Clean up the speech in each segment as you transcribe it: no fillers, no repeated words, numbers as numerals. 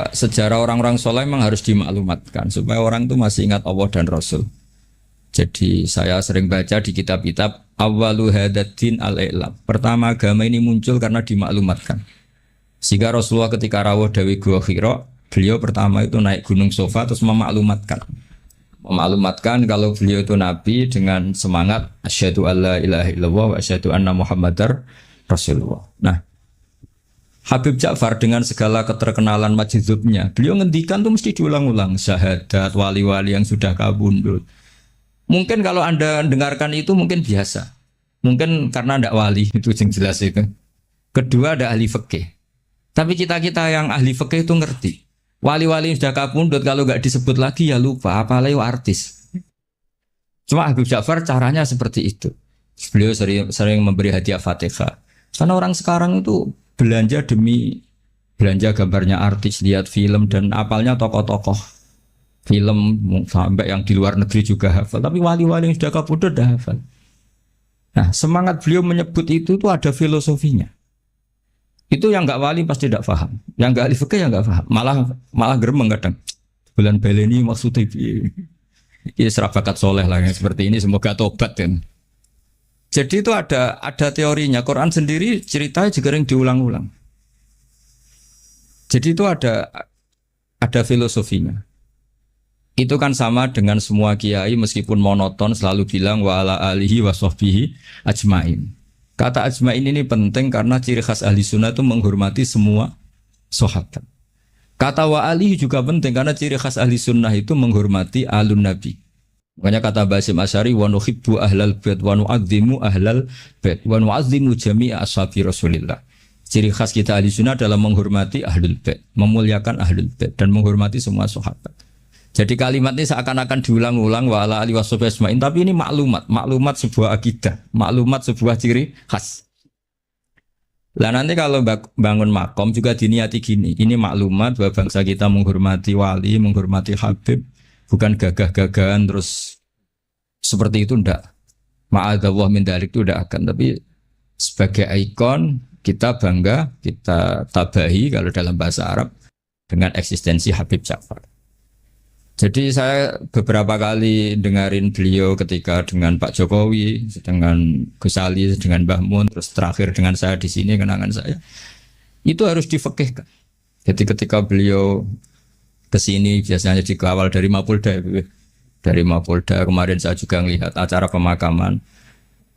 Sejarah orang-orang soleh memang harus dimaklumatkan supaya orang itu masih ingat Allah dan Rasul. Jadi saya sering baca di kitab-kitab awalu hadatin al-i'lam. Pertama agama ini muncul karena dimaklumatkan. Sehingga Rasulullah ketika rawuh Dawi Gua Hira, beliau pertama itu naik Gunung Sofa terus memaklumatkan. Memaklumatkan kalau beliau itu nabi dengan semangat asyhadu alla ilaha illallah wa asyhadu anna muhammadar rasulullah. Nah, Habib Ja'far dengan segala keterkenalan majdzubnya, beliau ngendikan tuh mesti diulang-ulang syahadat wali-wali yang sudah kabundut. Mungkin kalau Anda dengarkan itu mungkin biasa. Mungkin karena tidak wali itu yang jelas itu. Kedua ada ahli fikih. Tapi kita-kita yang ahli fikih itu ngerti. Wali-wali yang sudah kabundut kalau nggak disebut lagi ya lupa, apalagi artis. Cuma Habib Ja'far caranya seperti itu. Beliau sering memberi hadiah Fatihah. Karena orang sekarang itu belanja demi belanja gambarnya artis, lihat film dan apalnya tokoh-tokoh film sampai yang di luar negeri juga hafal. Tapi wali-wali yang sudah kabudut dah hafal. Nah, semangat beliau menyebut itu tuh ada filosofinya. Itu yang nggak wali pasti tidak paham, yang nggak ahli fikih yang nggak paham, malah gremeng kadang. Bulan baleni maksudnya ini serabakat soleh lah yang seperti ini, semoga tobat kan. Jadi itu ada teorinya. Quran sendiri ceritanya juga yang diulang-ulang. Jadi itu ada filosofinya. Itu kan sama dengan semua kiai meskipun monoton selalu bilang wa ala alihi wa sahbihi ajmain. Kata ajmain ini penting karena ciri khas ahli sunnah itu menghormati semua sahabat. Kata wa alihi juga penting karena ciri khas ahli sunnah itu menghormati alun nabi. Makanya kata Basim Asy'ari wa nuhibbu ahlal bait wa nu'azzimu ahlal bait wa nu'azzimu jami'a ashabi Rasulillah. Ciri khas kita ahli sunnah adalah menghormati ahlul bait, memuliakan ahlul bait dan menghormati semua sahabat. Jadi kalimat ini seakan-akan diulang-ulang wa ala alihi washabihi ajmain, tapi ini maklumat sebuah akidah, maklumat sebuah ciri khas. Lah nanti kalau bangun makom juga diniati gini, ini maklumat bahwa bangsa kita menghormati wali, menghormati habib, bukan gagah-gagahan terus seperti itu ndak. Ma'adzallah min dzalik itu ndak akan, tapi sebagai ikon kita bangga, kita tabahi kalau dalam bahasa Arab dengan eksistensi Habib Ja'far. Jadi saya beberapa kali dengarin beliau ketika dengan Pak Jokowi, dengan Gus Ali, dengan Mbah Mun, terus terakhir dengan saya di sini kenangan saya. Itu harus difekihkan. Jadi ketika beliau ke sini biasanya dikawal dari Mapolda. Dari Mapolda kemarin saya juga melihat acara pemakaman.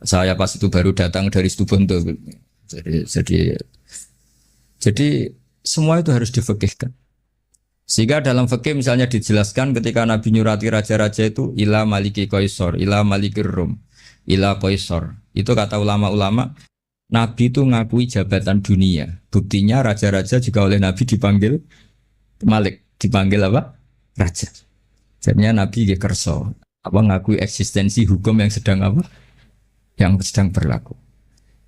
Saya pas itu baru datang dari Situbondo. Jadi semua itu harus difekihkan. Sehingga dalam fikih misalnya dijelaskan ketika Nabi nyurati raja-raja itu ila maliki qaisar, ila malikir rum, ila qaisar. Itu kata ulama-ulama, Nabi itu ngakui jabatan dunia. Buktinya raja-raja juga oleh Nabi dipanggil malik, dipanggil apa? Raja. Jadinya Nabi kerso, ngakui eksistensi hukum yang sedang apa? Yang sedang berlaku.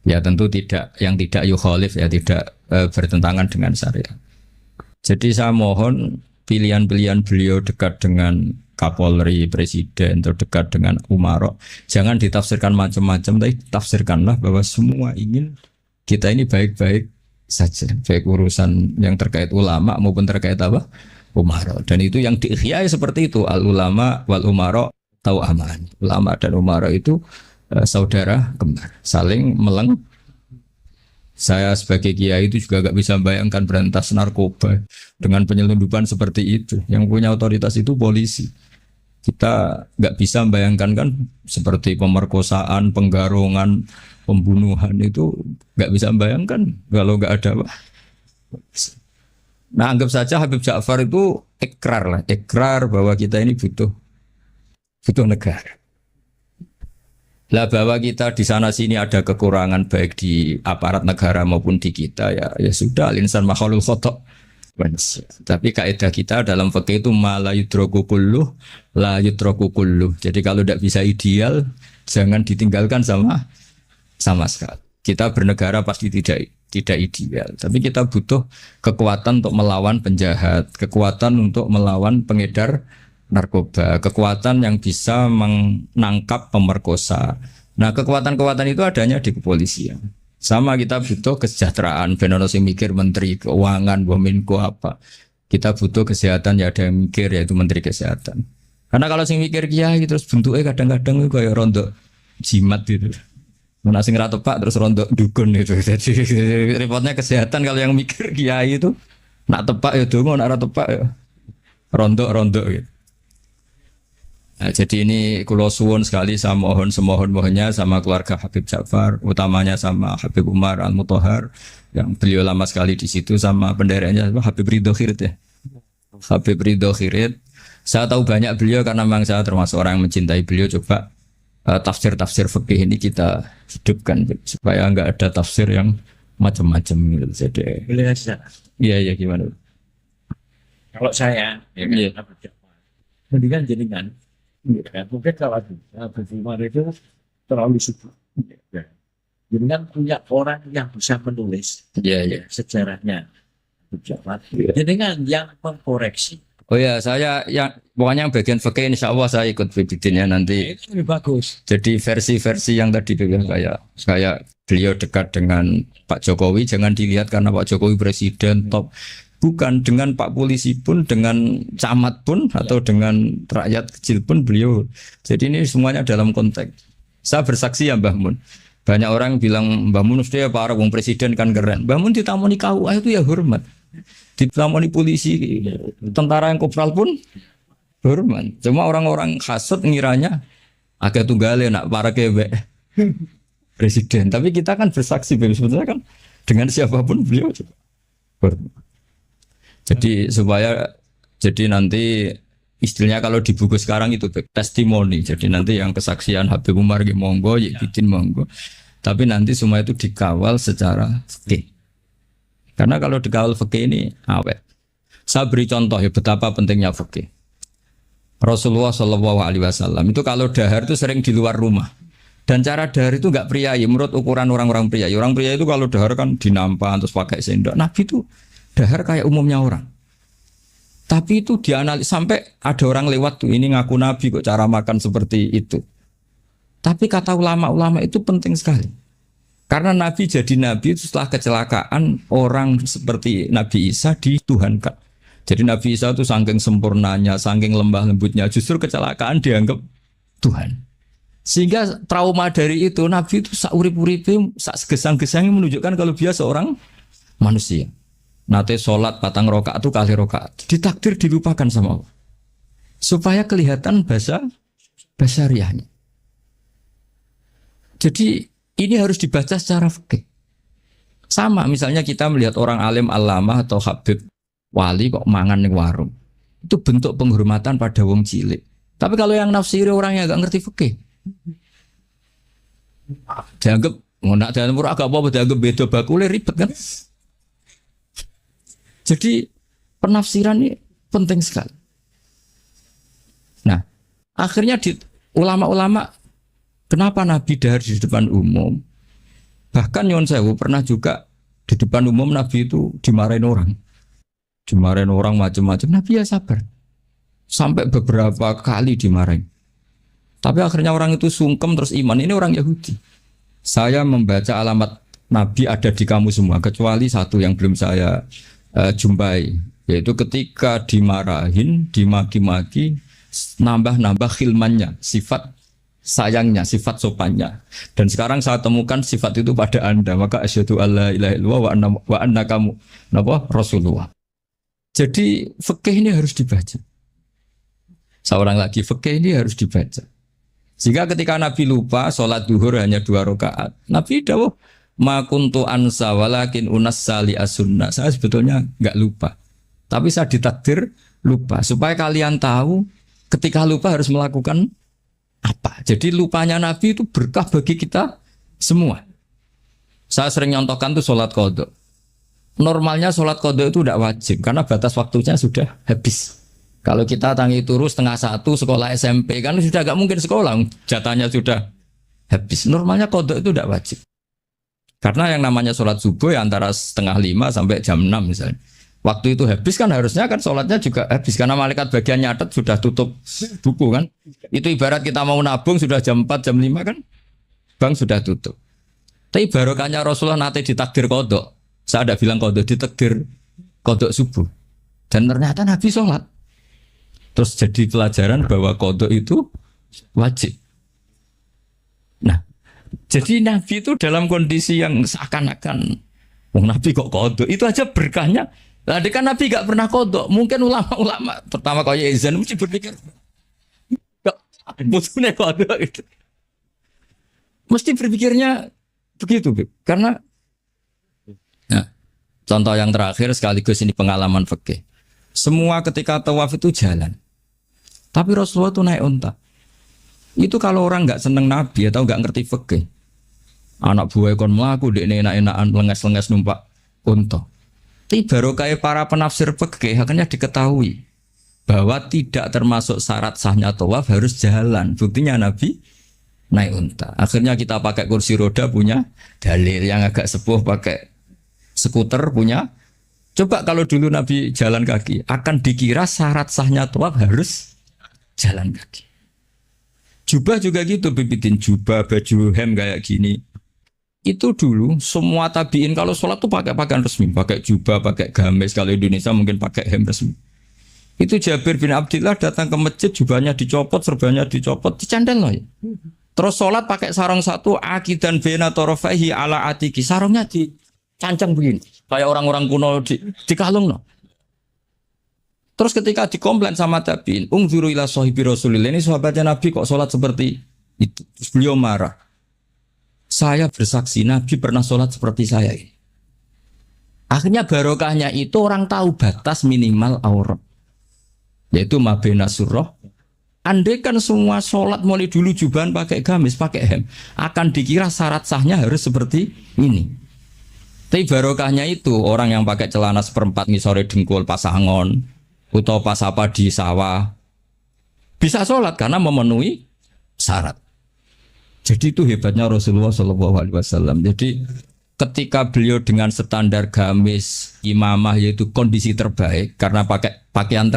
Ya tentu tidak, yang tidak yukhalif, ya tidak bertentangan dengan syariat. Jadi saya mohon pilihan-pilihan beliau dekat dengan Kapolri, Presiden, atau dekat dengan Umaro, jangan ditafsirkan macam-macam, tapi tafsirkanlah bahwa semua ingin kita ini baik-baik saja, baik urusan yang terkait ulama maupun terkait apa? Umaro. Dan itu yang diihyai seperti itu, al-ulama wal umaro tau aman. Ulama dan umaro itu saudara kembar, saling meleng. Saya sebagai kiai itu juga gak bisa membayangkan berantas narkoba dengan penyelundupan seperti itu. Yang punya otoritas itu polisi. Kita gak bisa membayangkan kan seperti pemerkosaan, penggarongan, pembunuhan itu gak bisa membayangkan kalau gak ada. Nah anggap saja Habib Ja'far itu ikrar bahwa kita ini butuh negara. Lah bahwa kita di sana sini ada kekurangan baik di aparat negara maupun di kita ya sudah al-insan makhlul khata'. Tapi kaidah kita dalam fikih itu ma la yudraku kulluh la yudraku kulluh. Jadi kalau tidak bisa ideal jangan ditinggalkan sama sekali. Kita bernegara pasti tidak ideal, tapi kita butuh kekuatan untuk melawan penjahat, kekuatan untuk melawan pengedar narkoba, kekuatan yang bisa menangkap pemerkosa. Nah, kekuatan-kekuatan itu adanya di kepolisian. Sama kita butuh kesejahteraan, ben ono sing mikir menteri keuangan, Menko apa. Kita butuh kesehatan ya ada yang mikir yaitu Menteri Kesehatan. Karena kalau sing mikir kiai terus bentuknya kadang-kadang itu kayak rondo jimat gitu. Mana sing ra tepak terus rondo dukun itu. Jadi repotnya kesehatan kalau yang mikir kiai itu nak tepak ya donga, nak ra tepak ya rondo gitu. Nah, jadi ini kulo suwun sekali saya mohon semohon-mohonnya sama keluarga Habib Ja'far, utamanya sama Habib Umar Al-Mutahhar yang beliau lama sekali di situ, sama penderanya Habib Ridho Khirit ya. Habib Ridho Khirit. Saya tahu banyak beliau karena memang saya termasuk orang yang mencintai beliau. Coba tafsir-tafsir fikih ini kita hidupkan supaya enggak ada tafsir yang macam-macam gitu. Jadi Boleh saja. iya gimana? Kalau saya, ya kan, Iya. mendingan jenengan. Ya kan? Mungkin kalau Habib Umar itu terlalu sibuk. Ya. Jenengan punya orang yang bisa menulis Iya. sejarahnya. Habib Ja'far. Iya. Jenengan yang mengkoreksi. Oh ya, saya yang pokoknya yang bagian fikih insya Allah saya ikut bibitinnya nanti. Itu lebih bagus. Jadi versi-versi yang tadi itu ya, kayak beliau dekat dengan Pak Jokowi, jangan dilihat karena Pak Jokowi presiden top. Bukan, dengan Pak Polisi pun, dengan camat pun, atau dengan rakyat kecil pun beliau. Jadi ini semuanya dalam konteks. Saya bersaksi ya Mbah Mun. Banyak orang bilang Mbah Mun sudah ya para wong presiden kan keren. Mbah Mun ditamoni KUA itu ya hormat. Ditamoni polisi, tentara yang kopral pun hormat. Cuma orang-orang hasut ngiranya agak tunggalnya nak para kebek presiden. Tapi kita kan bersaksi sebetulnya kan dengan siapapun beliau hormat. Jadi supaya jadi nanti istilahnya kalau di buku sekarang itu testimoni. Jadi nanti yang kesaksian Habib Umar monggo, Yedidin monggo. Tapi nanti semua itu dikawal secara fikih. Karena kalau dikawal fikih ini awet. Saya beri contoh ya betapa pentingnya fikih. Rasulullah Shallallahu Alaihi Wasallam itu kalau dahar itu sering di luar rumah. Dan cara dahar itu enggak priayi menurut ukuran orang-orang priayi. Orang priayi itu kalau dahar kan dinampan terus pakai sendok. Nabi itu dahar kayak umumnya orang. Tapi itu dianalisis sampai ada orang lewat tuh ini ngaku Nabi kok cara makan seperti itu. Tapi kata ulama-ulama itu penting sekali. Karena Nabi jadi Nabi itu setelah kecelakaan orang seperti Nabi Isa dituhankan. Jadi Nabi Isa itu saking sempurnanya, saking lembah lembutnya, justru kecelakaan dianggap Tuhan. Sehingga trauma dari itu Nabi itu sak urip-uripe, sak gesang-gesangnya menunjukkan kalau dia seorang manusia. Nate sholat patang rokaat itu kali rokaat ditakdir dilupakan sama Allah supaya kelihatan basariahnya. Jadi ini harus dibaca secara fikih. Sama misalnya kita melihat orang alim allamah atau habib wali kok mangan ning warung, itu bentuk penghormatan pada wong cilik. Tapi kalau yang nafsiri orang yang gak ngerti fikih dianggap ngonak dan murah agak apa dianggap beda bakule ribet kan. Jadi penafsiran ini penting sekali. Nah, akhirnya ulama-ulama kenapa Nabi dahar di depan umum? Bahkan Nyon Sewu pernah juga di depan umum Nabi itu dimarahin orang. Dimarahin orang macam-macam. Nabi ya sabar. Sampai beberapa kali dimarahin. Tapi akhirnya orang itu sungkem terus iman. Ini orang Yahudi. Saya membaca alamat Nabi ada di kamu semua. Kecuali satu yang belum saya jumpai, yaitu ketika dimarahin, dimaki-maki, nambah-nambah khilmannya, sifat sayangnya, sifat sopannya. Dan sekarang saya temukan sifat itu pada Anda, maka asyhadu alla ilaha illallah wa anna kamu Rasulullah. Jadi fikih ini harus dibaca. Seorang lagi fikih ini harus dibaca. Sehingga ketika Nabi lupa sholat duhur hanya 2 rakaat, Nabi dawuh ma kuntu ansa walakin unassali as-sunnah. Saya sebetulnya enggak lupa. Tapi saya ditakdir lupa supaya kalian tahu ketika lupa harus melakukan apa. Jadi lupanya Nabi itu berkah bagi kita semua. Saya sering nyontohkan tuh sholat qadha. Normalnya sholat qadha itu tidak wajib karena batas waktunya sudah habis. Kalau kita tangi turu 12:30 sekolah SMP kan sudah enggak mungkin sekolah, jatahnya sudah habis. Normalnya qadha itu tidak wajib. Karena yang namanya sholat subuh ya antara 4:30 sampai jam 6 misalnya. Waktu itu habis kan harusnya kan sholatnya juga habis. Karena malaikat bagian nyatet sudah tutup buku kan. Itu ibarat kita mau nabung sudah jam 4, jam 5 kan. Bank sudah tutup. Tapi barokahnya Rasulullah nanti ditakdir kodok. Saya ada bilang kodok, ditakdir kodok subuh. Dan ternyata Nabi sholat. Terus jadi pelajaran bahwa qadha itu wajib. Nah, jadi Nabi itu dalam kondisi yang seakan-akan Nabi kok qadha, itu aja berkahnya. Tadi kan Nabi gak pernah qadha. Mungkin ulama-ulama pertama kayak Izan mesti berpikir gak butuhnya qadha itu. Mesti berpikirnya begitu, Bib. Karena nah, contoh yang terakhir sekaligus ini pengalaman fikih. Semua ketika tawaf itu jalan. Tapi Rasulullah itu naik unta. Itu kalau orang nggak seneng Nabi atau nggak ngerti fikih, anak buah kon melaku dek enak-enakan lengas-lengas numpak unta. Tapi baru kayak para penafsir fikih akhirnya diketahui bahwa tidak termasuk syarat sahnya tawaf harus jalan. Buktinya Nabi naik unta. Akhirnya kita pakai kursi roda punya dalil, yang agak sepuh pakai skuter punya. Coba kalau dulu Nabi jalan kaki, akan dikira syarat sahnya tawaf harus jalan kaki. Jubah juga gitu, bibitin jubah, baju hem kayak gini. Itu dulu semua tabiin kalau sholat tuh pakai pakaian resmi, pakai jubah, pakai gamis. Kalau Indonesia mungkin pakai hem resmi. Itu Jabir bin Abdillah datang ke masjid, jubahnya dicopot, serbannya dicopot, dicandel loh ya. Terus sholat pakai sarung satu, akidan bena torofaihi ala atiki, sarungnya dicancang begini, kayak orang-orang kuno di kalung loh. Terus ketika dikomplain sama tabiin, ungzuru ila sahibi Rasulillah, ini sahabatnya Nabi kok sholat seperti itu. Terus beliau marah. Saya bersaksi Nabi pernah sholat seperti saya ini. Akhirnya barokahnya itu orang tahu batas minimal aurat, yaitu mabena surah. Andai kan semua sholat mulai dulu jubahan pakai gamis, pakai hem, akan dikira syarat sahnya harus seperti ini. Tapi barokahnya itu orang yang pakai celana seperempat ngisore dengkul pasangon, atau pas apa di sawah bisa sholat karena memenuhi syarat. Jadi itu hebatnya Rasulullah SAW. Jadi ketika beliau dengan standar gamis imamah yaitu kondisi terbaik karena pakai pakaian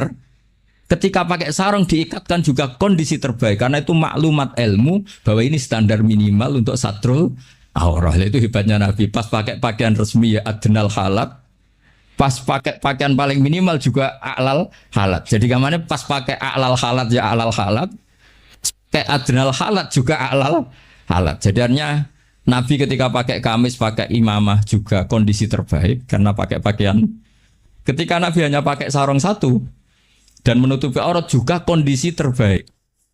ketika pakai sarung diikatkan juga kondisi terbaik karena itu maklumat ilmu bahwa ini standar minimal untuk satrul aurah. Itu hebatnya Nabi. Pas pakai pakaian resmi ya adnal halat, pas pakai pakaian paling minimal juga a'lal halat. Jadi kemana pas pakai a'lal halat ya a'lal halat, pakai adnal halat juga a'lal halat. Jadinya Nabi ketika pakai kamis, pakai imamah juga kondisi terbaik karena pakai pakaian. Ketika Nabi hanya pakai sarung satu dan menutupi aurat juga kondisi terbaik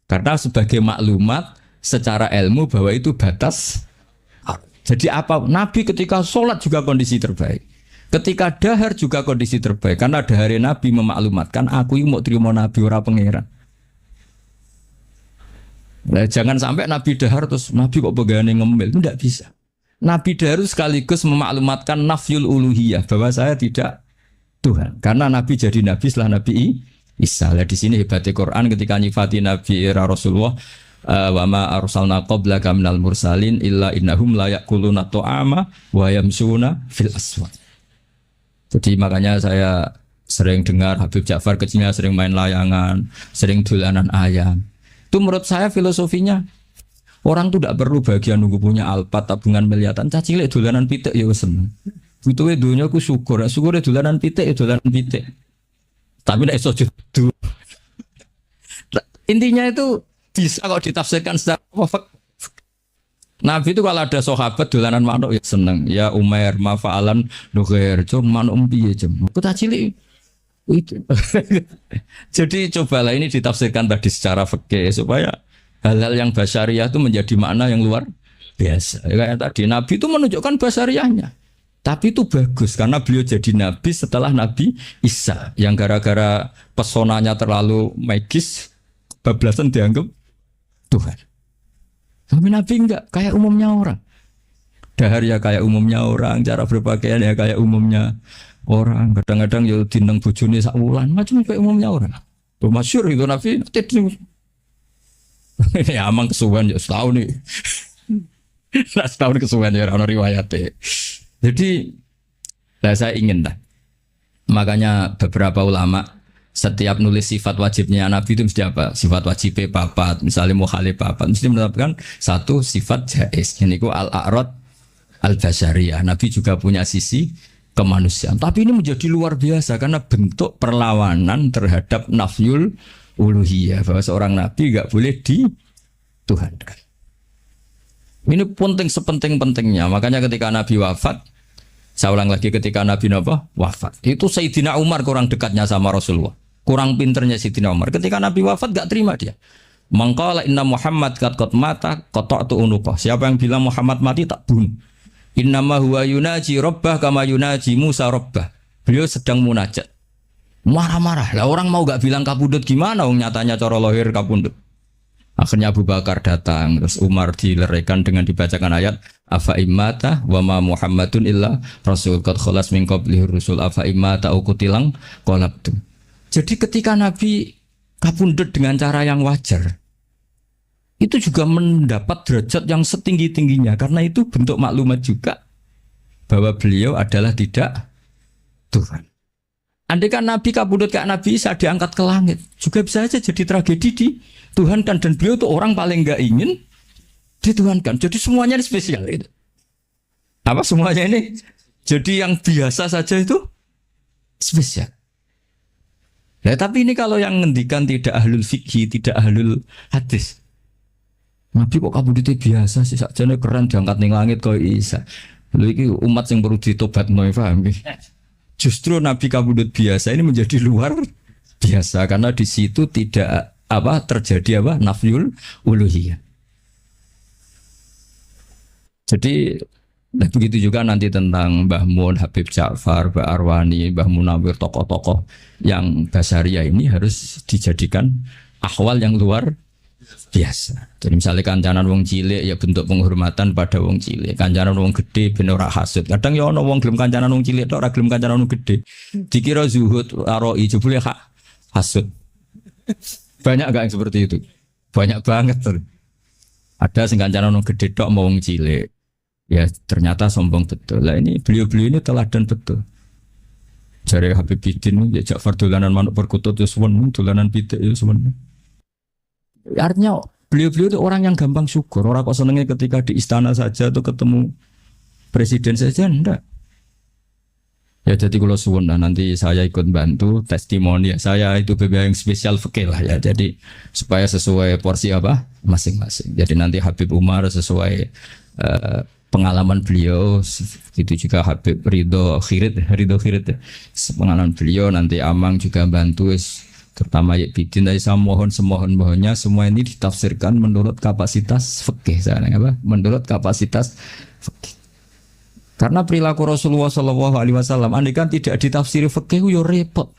karena sebagai maklumat secara ilmu bahwa itu batas. Jadi apa? Nabi ketika sholat juga kondisi terbaik. Ketika dahar juga kondisi terbaik karena dahar Nabi memaklumatkan aku ini mau terima Nabi ora pangeran. Nah, jangan sampai Nabi dahar terus Nabi kok begane ngemil, itu tidak bisa. Nabi dahar sekaligus memaklumatkan nafyul uluhiyah bahwa saya tidak Tuhan karena Nabi jadi Nabi setelah Nabi Isa. Nah, di sini hebatnya Quran ketika nyifati Nabi era Rasulullah, wa ma arsalna qablaka minal mursalin illa innahum la yaquluna ta'ama wa yamsuna fil aswaq. Jadi makanya saya sering dengar Habib Ja'far kecilnya sering main layangan, sering dolanan ayam. Itu menurut saya filosofinya orang tuh tidak perlu bagian nunggu punya alpat tabungan miliaran. Cacile dolanan pitik ya wis seneng. Butuhe dunya ku syukur, syukure dolanan pitik ya dolanan pitik. Tapi nek iso judu. Intinya itu bisa kok ditafsirkan secara Nabi itu kalau ada sahabat dolanan manuk ya seneng. Ya Umair mafa'alan nughair cum manuk piye cum. Kota cilik itu. Jadi cobalah ini ditafsirkan tadi secara fikih supaya hal-hal yang basyariah itu menjadi makna yang luar biasa. Ya, kayak tadi Nabi itu menunjukkan basyariahnya. Tapi itu bagus karena beliau jadi Nabi setelah Nabi Isa yang gara-gara pesonanya terlalu magis bablasan dianggap Tuhan. Tapi Nabi enggak, kayak umumnya orang. Dahar ya kayak umumnya orang, cara berpakaian ya kayak umumnya orang. Kadang-kadang ya dineng bojone sak wulan, macam kayak umumnya orang. Masyhur itu Nabi. Ini amang kesuwen ya setahun nih. Setahun kesuwen ya ono riwayate. Jadi saya ingin lah. Makanya beberapa ulama setiap nulis sifat wajibnya Nabi itu mesti apa? Sifat wajibnya papat, misalnya mukhalif papat, mesti menetapkan satu sifat jaiz. Ini ku al-a'rad al-basyariyah. Nabi juga punya sisi kemanusiaan. Tapi ini menjadi luar biasa karena bentuk perlawanan terhadap nafyul uluhiyah, bahwa seorang nabi nggak boleh dituhankan. Ini penting sepenting-pentingnya. Makanya ketika Nabi wafat, saya ulang lagi, ketika Nabi wafat, itu Sayyidina Umar kurang dekatnya sama Rasulullah, kurang pinternya Sayyidina Umar. Ketika Nabi wafat gak terima dia. Mangqala inna Muhammad qad mata qata'tu unuqah. Siapa yang bilang Muhammad mati tak bunuh. Innama huwa yunaji rabbah kama yunaji Musa rabbah. Beliau sedang munajat. Marah-marah. Lah orang mau gak bilang kabudut gimana? Nyatanya cara lahir kabudut. Akhirnya Abu Bakar datang, terus Umar dileraikan dengan dibacakan ayat afa immata wa ma Muhammadun illa rasul qad khalas min qablihi rusul afa immata au qutilang qalabtum. Jadi ketika Nabi kabundut dengan cara yang wajar, itu juga mendapat derajat yang setinggi-tingginya karena itu bentuk maklumat juga bahwa beliau adalah tidak Tuhan. Andai kan Nabi kabundut kayak Nabi Isa diangkat ke langit, juga bisa saja jadi tragedi di Tuhan dan beliau itu orang paling nggak ingin dituhankan. Jadi semuanya ini spesial itu. Apa semuanya ini? Jadi yang biasa saja itu spesial. Nah, tapi ini kalau yang ngendikan tidak ahlul fikih, tidak ahlul hadis. Nabi kok kabudutnya biasa sih, sakjane keren diangkat ning langit kok Isa. Lha iki umat yang perlu ditobatno, paham nggih? Justru Nabi kabudut biasa ini menjadi luar biasa karena di situ tidak terjadi nafyul uluhiyah. Jadi begitu juga nanti tentang Mbah Mun, Habib Ja'far, Mbah Arwani, Mbah Munawir, tokoh-tokoh yang basaria ini harus dijadikan ahwal yang luar biasa. Jadi misalnya kancanan wong cilik ya bentuk penghormatan pada wong cilik. Kancanan wong gede ben ora hasud. Kadang ya ana wong gelem kancanan wong cilik tok ora gelem kancanan wong gede. Dikira zuhud aroi jebule hasud. Banyak enggak yang seperti itu? Banyak banget tuh. Ada sing kancanan wong gede tok mau wong cilik. Ya ternyata sombong betul. Lah ini beliau-beliau ini teladan betul. Jare Habib Bidin ya Ja'far dolanan manuk perkutut ya suwen, dolanan pitik ya suwen. Artinya beliau-beliau itu orang yang gampang syukur. Orang kok senengnya ketika di istana saja tuh ketemu presiden saja, enggak. Ya jadi kalau suwun nanti saya ikut bantu testimoni ya. Saya itu BBA yang spesial fikih lah ya. Jadi supaya sesuai porsi masing-masing. Jadi nanti Habib Umar sesuai pengalaman beliau, itu juga Habib Ridho Khirit pengalaman beliau, nanti Amang juga bantu terutama ya Bidin. Dari saya mohon semohon-mohonnya semua ini ditafsirkan menurut kapasitas fikih menurut kapasitas fikih. Karena perilaku Rasulullah SAW andai kan tidak ditafsiri fikih yo repot.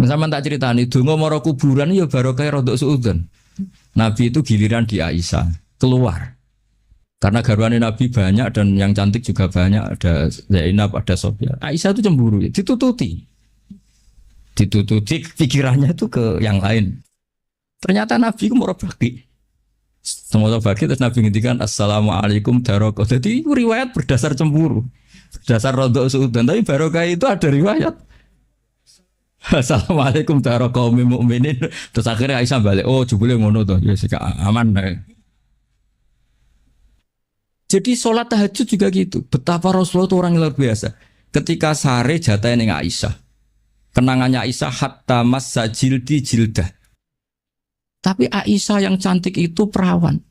Misalnya tak ceritani donga mara kuburan ya barokah rodok suudzon. Nabi itu giliran di Aisyah keluar. Karena garwane Nabi banyak dan yang cantik juga banyak, ada Zainab, ada Sofia. Aisyah itu cemburu, ditututi pikirannya itu ke yang lain. Ternyata Nabi itu mau bagi. Semua bagi terus Nabi ngintikan assalamualaikum darokah. Jadi itu riwayat berdasar cemburu, berdasar rodok suudzon. Tapi barokah itu ada riwayat assalamualaikum darokah mukminin. Terus akhirnya Aisyah balik, oh jebule ngono to, ya sik aman. Jadi sholat tahajud juga gitu. Betapa Rasulullah itu orang yang luar biasa. Ketika sare jatah yang Aisyah, kenangannya Aisyah hatta massa jildi jildah. Tapi Aisyah yang cantik itu perawan.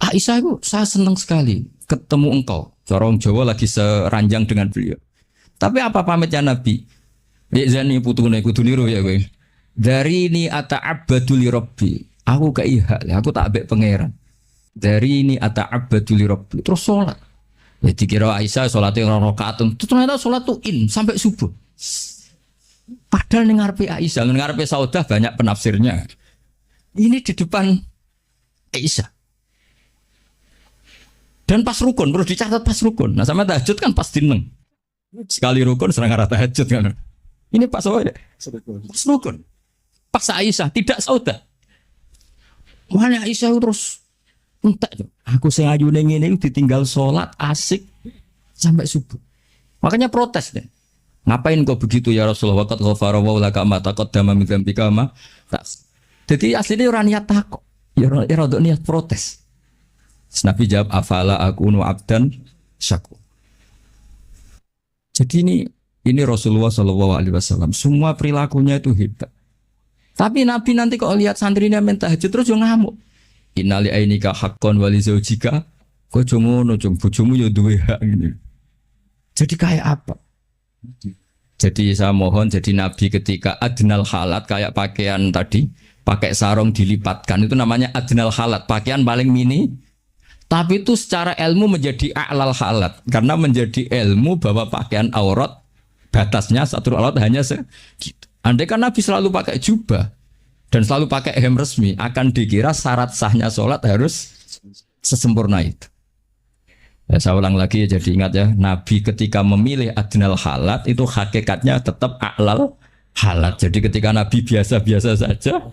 Aisyah itu saya senang sekali ketemu engkau. Corong Jawa lagi seranjang dengan beliau. Tapi apa pamitnya Nabi? Zani putune kudu niru ya kowe. Dari ini ata'abbadu li rabbi. Aku keiha, aku tak ambek pangeran. Dari ini ata'abbadu li rabbi. Terus sholat. Ya dikira Aisyah sholatnya rakaat. Ternyata sholat tuh sampai subuh. Padahal ngarepe Aisyah, ngarepe Saudah banyak penafsirnya. Ini di depan Aisyah. Dan pas rukun, perlu dicatat pas rukun. Nah sama tahajud kan pas dineng. Sekali rukun serang arah tahajud kan. Ini pas apa ya? Pas rukun. Pas Aisyah, tidak Saudah. Mana Aisyah terus entek. Aku sing ayune ngene ditinggal sholat asik sampai subuh. Makanya protes deh. Ngapain kok begitu ya Rasulullah? Waqad ghafara wa laka ma taqaddama min dzambika ma. Jadi aslinya ora niat takok. Ya rada niat protes. Nabi jawab afala akunu abdan syakur. Jadi ini Rasulullah Shallallahu Alaihi Wasallam. Semua perilakunya itu hebat. Tapi Nabi nanti kalau lihat santrinya main tahajud terus yo ngamuk. Innali ainika haqqon wali zaujika. Kok ngono cung bojomu yo duwe hak ngene. Jadi kayak apa? Jadi saya mohon jadi Nabi ketika adnal halat kayak pakaian tadi, pakai sarung dilipatkan itu namanya adnal halat, pakaian paling mini. Tapi itu secara ilmu menjadi a'lal halat karena menjadi ilmu bahwa pakaian aurat batasnya satu aurat hanya segitu. Andai kan Nabi selalu pakai jubah dan selalu pakai hem resmi, akan dikira syarat sahnya sholat harus sesempurna itu. Ya, saya ulang lagi ya, jadi ingat ya, Nabi ketika memilih adnal halat itu hakikatnya tetap a'lal halat. Jadi ketika Nabi biasa-biasa saja,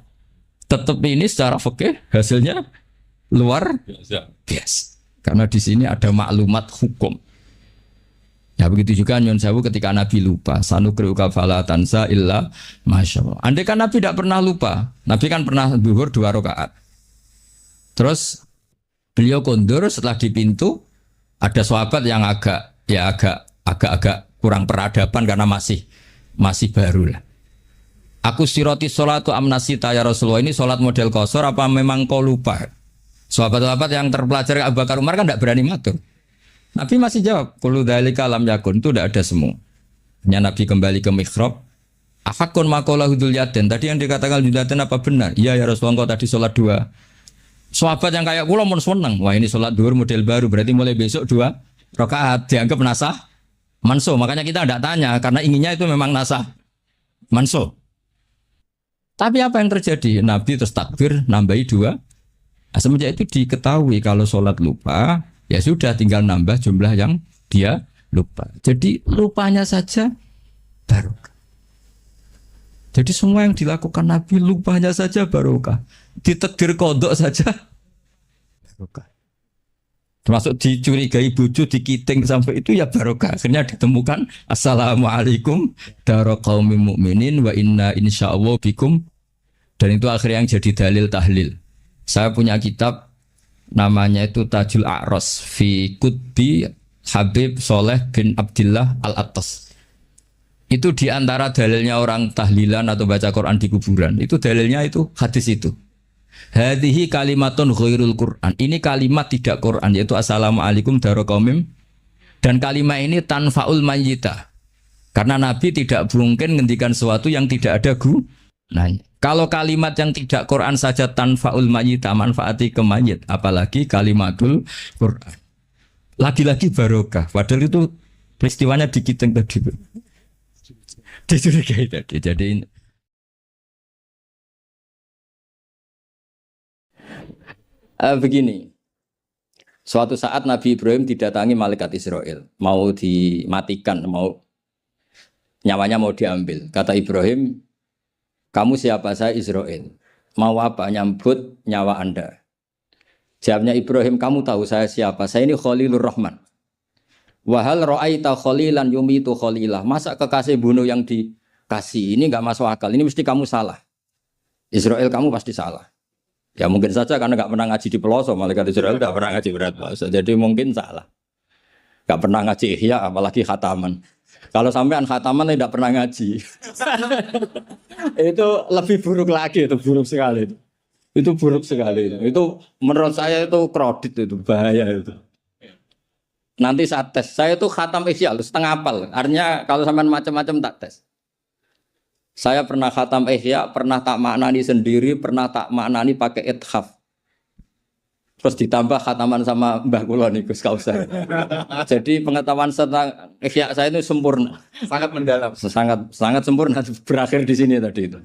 tetap ini secara fikih hasilnya luar biasa. Karena di sini ada maklumat hukum. Ya begitu juga nyon sewu ketika Nabi lupa, sanukriuka fala tansa illa masyaallah. Andai kan Nabi tidak pernah lupa, Nabi kan pernah zuhur 2 rakaat. Terus beliau kondur setelah di pintu ada sahabat yang agak kurang peradaban karena masih baru lah. Aku siroti sholatu amnasita ya Rasulullah, ini sholat model qasar apa memang kau lupa? Sahabat-sahabat yang terpelajar Abu Bakar Umar kan tidak berani matur. Nabi masih jawab, kullu dzalika lam yakun, itu tidak ada semua. Hanya Nabi kembali ke mihrab. Afakun maqala hudul yaden. Tadi yang dikatakan hudul yaden apa benar? Iya ya Rasulullah, kau tadi sholat 2. Sahabat yang kayak kula mun seneng. Wah ini sholat duhur model baru, berarti mulai besok 2 rakaat dianggap nasah mansuh. Makanya kita tidak tanya karena inginnya itu memang nasah mansuh. Tapi apa yang terjadi? Nabi terus takbir nambahi 2. Nah, semenjak itu diketahui kalau sholat lupa, ya sudah tinggal nambah jumlah yang dia lupa. Jadi lupanya saja barokah. Jadi semua yang dilakukan Nabi lupanya saja barokah. Ditakdir kodok saja barokah. Termasuk dicurigai bojo, dikiting sampai itu ya barokah. Akhirnya ditemukan assalamualaikum dara qaumil mukminin wa inna insyaallah bikum. Dan itu akhirnya yang jadi dalil tahlil. Saya punya kitab namanya itu Tajul A'ros fi Qutbi Habib Soleh bin Abdillah Al-Attas. Itu diantara dalilnya orang tahlilan atau baca Quran di kuburan. Itu dalilnya itu hadis itu. Hadhihi kalimatun ghairul Quran. Ini kalimat tidak Quran, yaitu assalamualaikum daraqaumim. Dan kalimat ini tanfaul mayyita. Karena Nabi tidak mungkin ngendikan sesuatu yang tidak ada gunanya. Kalau kalimat yang tidak Quran saja tanfaul mayyita, manfaati ke mayit, apalagi kalimatul Quran. Lagi-lagi barokah. Padahal itu peristiwanya dikiting tadi. Dicurigai tadi. Jadi begini. Suatu saat Nabi Ibrahim didatangi malaikat Israel, mau dimatikan, nyawanya mau diambil. Kata Ibrahim, kamu siapa? Saya Israel. Mau apa? Nyambut nyawa Anda. Jawabnya Ibrahim, kamu tahu saya siapa? Saya ini Khalilur Rahman. Wahal ra'aita khalilan yumitu khalilah. Masa kekasih bunuh yang dikasih? Ini enggak masuk akal. Ini mesti kamu salah. Israel, kamu pasti salah. Ya mungkin saja karena enggak pernah ngaji di pelosok. Malaikat Israel enggak pernah ngaji berat puasa. Jadi mungkin salah. Enggak pernah ngaji ihya, apalagi khataman. Kalau sampean khataman tidak pernah ngaji. Itu lebih buruk lagi, itu buruk sekali. Itu buruk sekali. Itu menurut saya itu kredit, itu bahaya itu. Nanti saat tes, saya itu khatam ihya setengah hafal. Artinya kalau sampean macam-macam tak tes. Saya pernah khatam ihya, pernah tak maknani sendiri, pernah tak maknani pakai ithaf. Terus ditambah khataman sama Mbah kula niku Gus Kausar. Jadi pengetahuan tentang ihya saya itu sempurna, sangat mendalam, sangat sempurna, berakhir di sini tadi itu.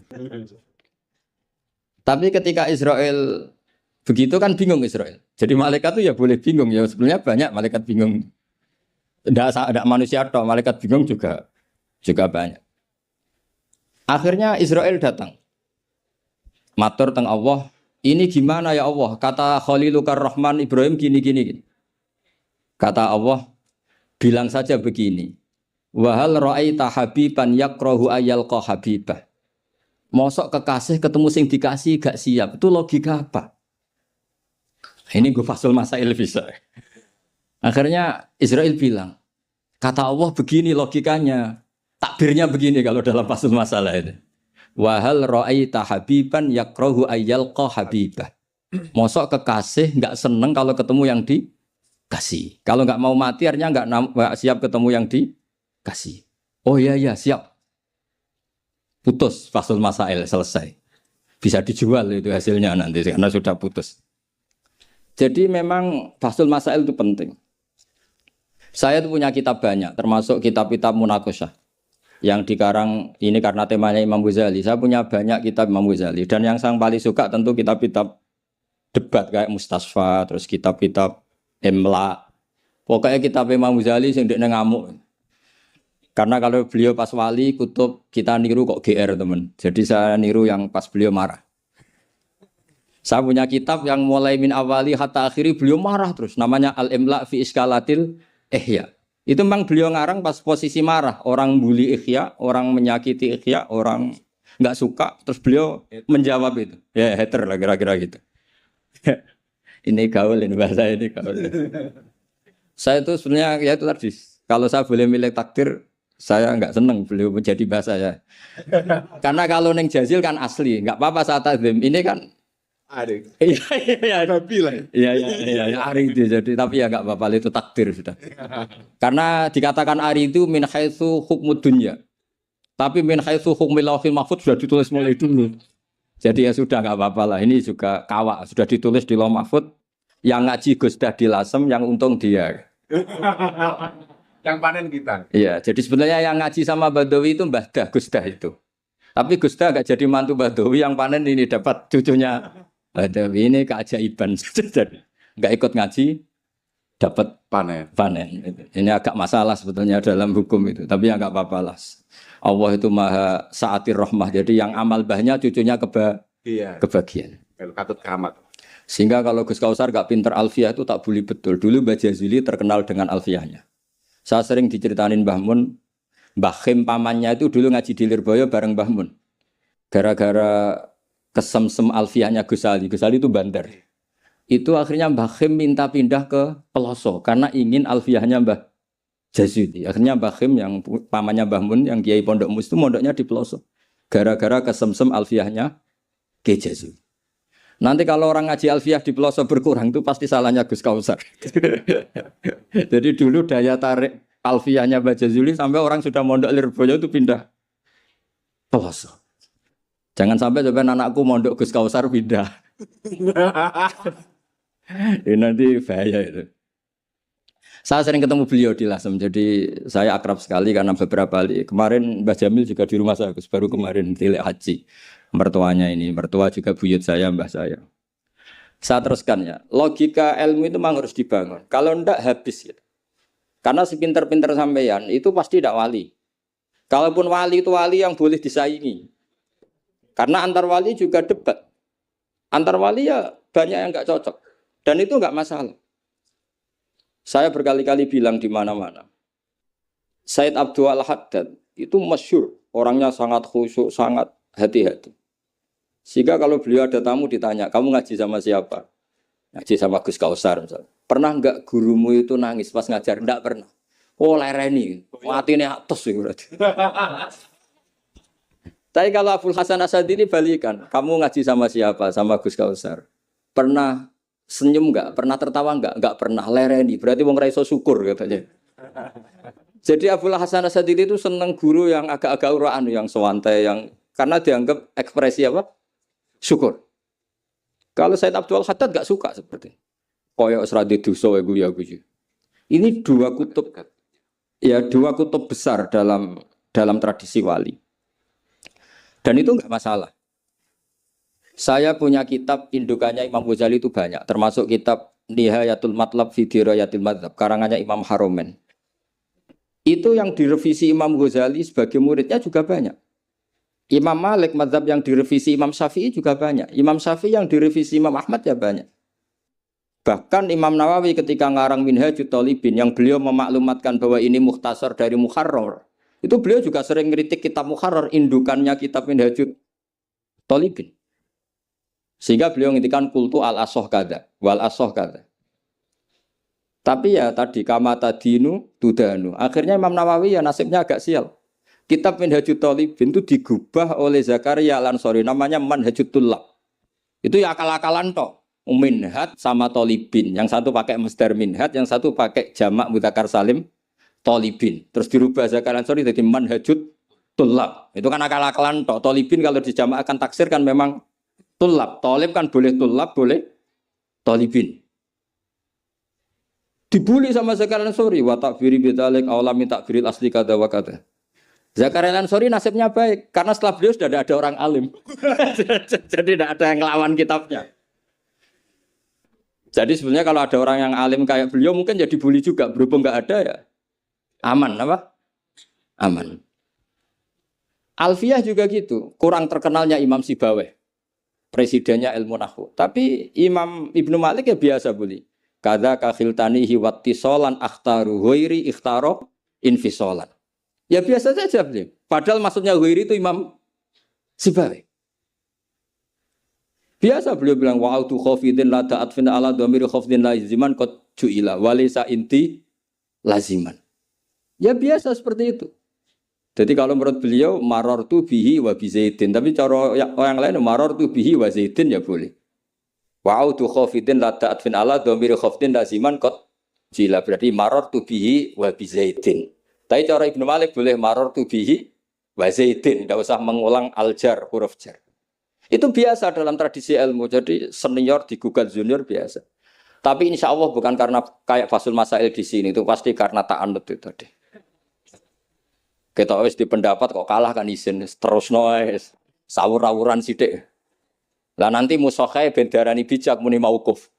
Tapi ketika Israel begitu kan bingung Israel. Jadi malaikat itu ya boleh bingung ya, sebenarnya banyak malaikat bingung. Tidak manusia toh, malaikat bingung juga banyak. Akhirnya Israel datang. Matur teng Allah, ini gimana ya Allah? Kata Khalilukar Rahman Ibrahim gini. Kata Allah, bilang saja begini. Wahal ra'aita habiban yakrahu ayyalqa habibah. Mosok kekasih ketemu sing dikasih gak siap. Itu logika apa? Ini gue fasul masail bisa. Akhirnya Israel bilang, Kata Allah begini logikanya. Takbirnya begini kalau dalam fasul masalah itu. Wahal ra'aita habiban yakrahu ayyalqa habibah. Mosok kekasih nggak seneng kalau ketemu yang dikasih. Kalau nggak mau mati artinya nggak siap ketemu yang dikasih. Oh iya siap. Putus fasul masail selesai. Bisa dijual itu hasilnya nanti karena sudah putus. Jadi memang fasul masail itu penting. Saya itu punya kitab banyak, termasuk kitab-kitab munakosyah yang dikarang ini karena temanya Imam Ghazali. Saya punya banyak kitab Imam Ghazali dan yang saya paling suka tentu kitab-kitab debat kayak Mustasfa, terus kitab-kitab Imla. Pokoknya kitab Imam Ghazali sing ndekne ngamuk. Karena kalau beliau pas wali kutub kita niru kok GR teman. Jadi saya niru yang pas beliau marah. Saya punya kitab yang mulai min awali hatta akhiri beliau marah terus. Namanya Al-Imla fi Iskalatil Ihya. Itu memang beliau ngarang pas posisi marah. Orang bully Ihya, orang menyakiti Ihya, orang nggak suka. Terus beliau menjawab itu. Ya hater lah kira-kira gitu. Ini gaul, ini bahasa ini gaul. Saya itu sebenarnya ya itu tadi. Kalau saya boleh milih takdir, saya nggak seneng beliau menjadi bahasa ya. Karena kalau neng Jazil kan asli, nggak apa-apa saat tadzim. Ini kan Ari. iya. Iya, Ari itu jadi tapi ya nggak apa-apa itu takdir sudah. Karena dikatakan Ari itu min haitsu hukmud dunya. Tapi min haitsu hukmil lauhil mahfuz sudah ditulis mulai dulu. Jadi ya sudah nggak apa-apa lah. Ini juga kawak sudah ditulis di lauh mahfuz. Yang ngaji Gus Dah di Lasem, yang untung dia. Yang panen kita. Iya, jadi sebenarnya yang ngaji sama Badawi itu Mbah Dah, Gus Dah itu. Tapi Gus Dah nggak jadi mantu Badawi, yang panen ini dapat cucunya Badawi ini keajaiban. Nggak ikut ngaji, dapat Panen. Ini agak masalah sebetulnya dalam hukum itu. Tapi ya nggak apa-apa lah. Allah itu maha saatir rahmah. Jadi yang amal bahnya cucunya Iya. kebagian. Kalau katut kamat. Sehingga kalau Gus Kausar nggak pinter alfiah itu tak bully betul. Dulu Mbah Jazuli terkenal dengan alfiahnya. Saya sering diceritain Mbah Mun, Mbah Khim pamannya itu dulu ngaji di Lirboyo bareng Mbah Mun. Gara-gara kesemsem alfiahnya Gus Ali itu bandar. Itu akhirnya Mbah Khim minta pindah ke Peloso karena ingin alfiahnya Mbah Jazuli. Akhirnya Mbah Khim yang pamannya Mbah Mun yang Kiai Pondok Mus itu mondoknya di Peloso. Gara-gara kesemsem alfiahnya Kiai Jazuli. Nanti kalau orang ngaji alfiah di Peloso berkurang itu pasti salahnya Gus Kausar. Jadi dulu daya tarik alfiahnya Mbah Jazuli sampai orang sudah mondok Lirboyo itu pindah Peloso. Jangan sampai anakku mondok Gus Kausar pindah. Ini nanti bahaya itu. Saya sering ketemu beliau di Lasem, jadi saya akrab sekali karena beberapa kali. Kemarin Mbah Jamil juga di rumah saya, Gus, baru kemarin tilek haji. Mertuanya ini, mertua juga buyut saya, mbah saya. Saya teruskan ya, logika ilmu itu memang harus dibangun. Kalau ndak habis gitu. Karena sepinter-pinter sampeyan itu pasti tidak wali. Kalaupun wali itu wali yang boleh disaingi. Karena antar wali juga debat. Antar wali ya banyak yang nggak cocok. Dan itu nggak masalah. Saya berkali-kali bilang di mana-mana. Said Abdul Al-Haddad itu masyhur. Orangnya sangat khusyuk, sangat hati-hati. Sehingga kalau beliau ada tamu ditanya, kamu ngaji sama siapa? Ngaji sama Gus Kausar misalnya. Pernah enggak gurumu itu nangis pas ngajar? Enggak pernah. Oh lereni, mati ini atas berarti. Tapi kalau Abdul Hasan Asadili balikan, kamu ngaji sama siapa? Sama Gus Kausar. Pernah senyum enggak? Pernah tertawa enggak? Enggak pernah. Lereni, berarti wong ra iso syukur katanya. Jadi Abdul Hasan Asadili itu seneng guru yang agak-agak uraan, yang sewantai, yang karena dianggap ekspresi apa? Syukur. Kalau Said Abdul Haddad gak suka seperti koyok seradi dosa ya gue. Ini dua kutub besar dalam tradisi wali. Dan itu enggak masalah. Saya punya kitab indukannya Imam Ghazali itu banyak, termasuk kitab Nihayatul Matlab fi Dirayatil Madzhab karangannya Imam Haromen. Itu yang direvisi Imam Ghazali sebagai muridnya juga banyak. Imam Malik mazhab yang direvisi Imam Syafi'i juga banyak. Imam Syafi'i yang direvisi Imam Ahmad ya banyak. Bahkan Imam Nawawi ketika ngarang Minhajut Thalibin yang beliau memaklumatkan bahwa ini mukhtasar dari Muharrar. Itu beliau juga sering kritik kitab Muharrar, indukannya kitab Minhajut Thalibin. Sehingga beliau ngintikan kultu al-asoh kada, wal asoh kada. Tapi ya tadi kama tadinu tudanu. Akhirnya Imam Nawawi ya nasibnya agak sial. Kitab Minhajut Thalibin itu digubah oleh Zakaria Al-Ansori, namanya Manhajut Tullab. Itu ya akal-akalan toh. Minhaj sama Thalibin. Yang satu pakai masdar minhaj, yang satu pakai jamak mudzakkar salim Thalibin. Terus dirubah Zakaria Al-Ansori jadi Manhajut Tullab. Itu kan akal-akalan toh. Thalibin kalau dijamak akan taksir kan memang Tullab. Thalib kan boleh Tullab, boleh Thalibin. Dibully sama Zakaria Al-Ansori, wa takfiri bidzalik awlami takfiril asli kada wa kada. Zakaria Al-Ansori nasibnya baik karena setelah beliau sudah ada orang alim. Jadi tidak ada yang ngelawan kitabnya. Jadi sebenarnya kalau ada orang yang alim kayak beliau mungkin jadi bully juga, berhubung nggak ada ya aman apa? Aman. Alfiyah juga gitu, kurang terkenalnya Imam Sibawayh, presidennya ilmu nahwu. Tapi Imam Ibnu Malik ya biasa bully. Kada kakhiltanihi wattisolan akhtaru ghairi ikhtaro infisolan. Ya biasa saja beliau. Padahal maksudnya ghairi itu Imam Sibawayh. Biasa beliau bilang wa'autu khafidin la ta'atfin ala dhamiri khafdin laziman qad ju'ila walisa inti laziman. Ya biasa seperti itu. Jadi kalau menurut beliau marartu bihi wa bi zaidin, tapi cara yang lain marartu bihi wa zaidin ya boleh. Wa'autu khafidin la ta'atfin ala dhamiri khafdin laziman qad ju'ila, berarti marartu bihi wa bi zaidin. Tapi cara Ibnu Malik boleh marartu bihi wa zaidin, tidak usah mengulang al-jar, huruf jar. Itu biasa dalam tradisi ilmu. Jadi senior digugat junior biasa. Tapi insya Allah bukan karena kayak Fasul Masail di sini. Itu pasti karena ta'anut itu tadi. Kita wis di pendapat kok kalah kan izin. Terus noes. Sawur-awuran sidik. Lah nanti musokhai bendarani bijak muni mauquf.